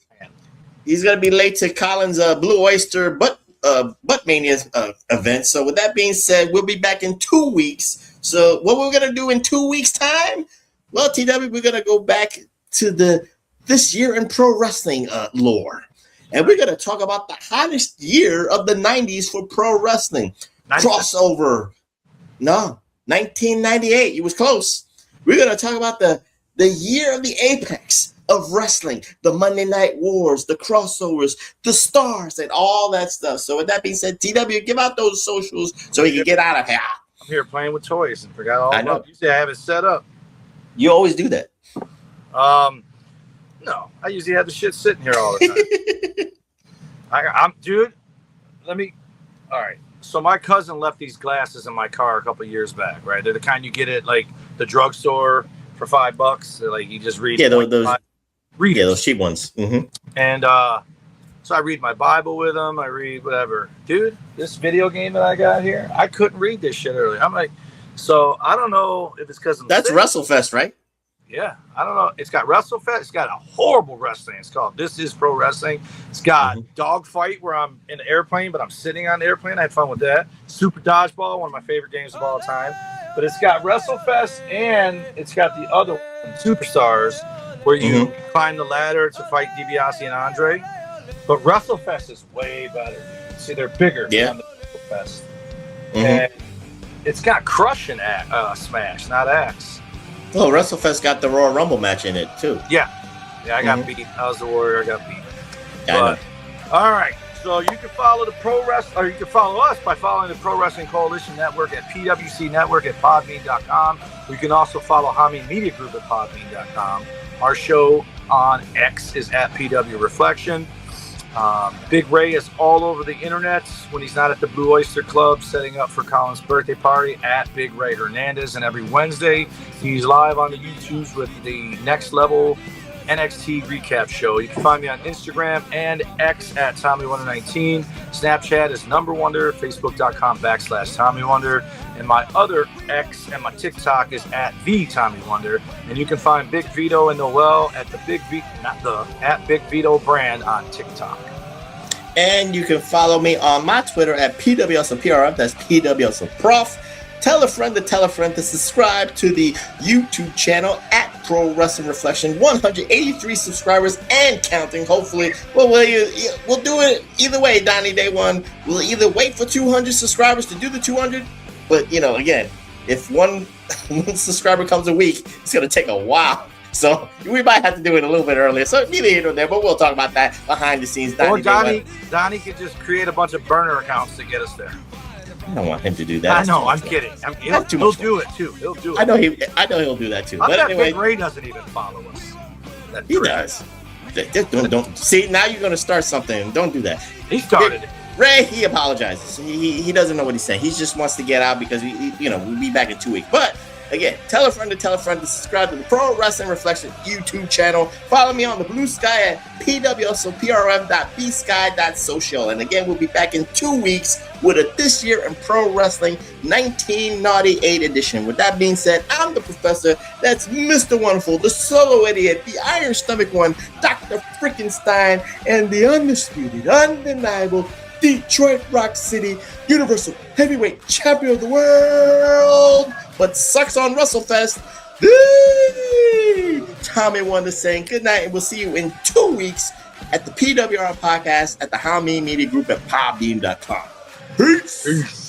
[SPEAKER 10] He's gonna be late to Colin's Blue Oyster Butt Mania event. So with that being said, we'll be back in 2 weeks. So what we're gonna do in 2 weeks' time? Well, TW, we're gonna go back to this year in pro wrestling lore. And we're going to talk about the hottest year of the 90s for pro wrestling. Crossover. No, 1998. It was close. We're going to talk about the year of the apex of wrestling, the Monday Night Wars, the crossovers, the stars, and all that stuff. So with that being said, TW, give out those socials so we can get out of here.
[SPEAKER 9] I'm here playing with toys and forgot all about it. You say I have it set up.
[SPEAKER 10] You always do that.
[SPEAKER 9] No, I usually have the shit sitting here all the time. Dude, all right. So my cousin left these glasses in my car a couple of years back, right? They're the kind you get at like the drugstore for $5. They're like, you just read.
[SPEAKER 10] Yeah, those. Yeah, those cheap ones. Mm-hmm.
[SPEAKER 9] And so I read my Bible with them. I read whatever. Dude, this video game that I got here, I couldn't read this shit earlier. I'm like, so I don't know if it's because
[SPEAKER 10] that's WrestleFest, right?
[SPEAKER 9] Yeah, I don't know. It's got WrestleFest. It's got a horrible wrestling. It's called This Is Pro Wrestling. It's got Dogfight where I'm in an airplane, but I'm sitting on the airplane. I had fun with that. Super Dodgeball, one of my favorite games of all time. But it's got WrestleFest and it's got the other one, Superstars, where you climb the ladder to fight DiBiase and Andre. But WrestleFest is way better. See, they're bigger than the WrestleFest. And it's got Crush and Smash, not Axe.
[SPEAKER 10] Oh, WrestleFest got the Royal Rumble match in it too.
[SPEAKER 9] Yeah, I got beat. I was the Warrior. I got beat. But, all right. So you can follow the you can follow us by following the Pro Wrestling Coalition Network at PWC Network at podbean.com. You can also follow HAMIN Media Group at podbean.com. Our show on X is at PW Reflection. Big Ray is all over the internet when he's not at the Blue Oyster Club setting up for Colin's birthday party at Big Ray Hernandez. And every Wednesday, he's live on the YouTubes with the Next Level NXT recap show. You can find me on Instagram and X at TommyWonder19. Snapchat is #Wonder, Facebook.com/TommyWonder. And my other X and my TikTok is at @TheTommyWonder. And you can find Big Vito and Noel at at Big Vito brand on TikTok.
[SPEAKER 10] And you can follow me on my Twitter at PWSOPRF. That's PWSOPROF. Tell a friend to subscribe to the YouTube channel at Pro Wrestling Reflection. 183 subscribers and counting. Hopefully, we'll do it either way, Donnie. Day one, we'll either wait for 200 subscribers to do the 200. But, again, if one subscriber comes a week, it's going to take a while. So we might have to do it a little bit earlier. So neither here nor there, but we'll talk about that behind the scenes.
[SPEAKER 9] Donnie could just create a bunch of burner accounts to get us there.
[SPEAKER 10] I don't want him to do that.
[SPEAKER 9] I know. I'm kidding. He'll do it too. He'll do it.
[SPEAKER 10] I know he'll do that too.
[SPEAKER 9] I bet Big Ray doesn't even follow us.
[SPEAKER 10] He does. Don't see. Now you're going to start something. Don't do that.
[SPEAKER 9] He started it.
[SPEAKER 10] Ray, he apologizes. He doesn't know what he's saying. He just wants to get out because we'll be back in 2 weeks. But again, tell a friend to subscribe to the Pro Wrestling Reflection YouTube channel. Follow me on the Blue Sky at pwsoprf.bsky.social. And again, we'll be back in 2 weeks with a This Year in Pro Wrestling 1998 edition. With that being said, I'm the professor. That's Mr. Wonderful, the solo idiot, the Iron Stomach one, Dr. Frickenstein, and the undisputed, undeniable Detroit Rock City Universal Heavyweight Champion of the World, but sucks on WrestleFest, Tommy Wonder saying good night, and we'll see you in 2 weeks at the PWR podcast at the HAMIN Media Group at podbean.com. Peace.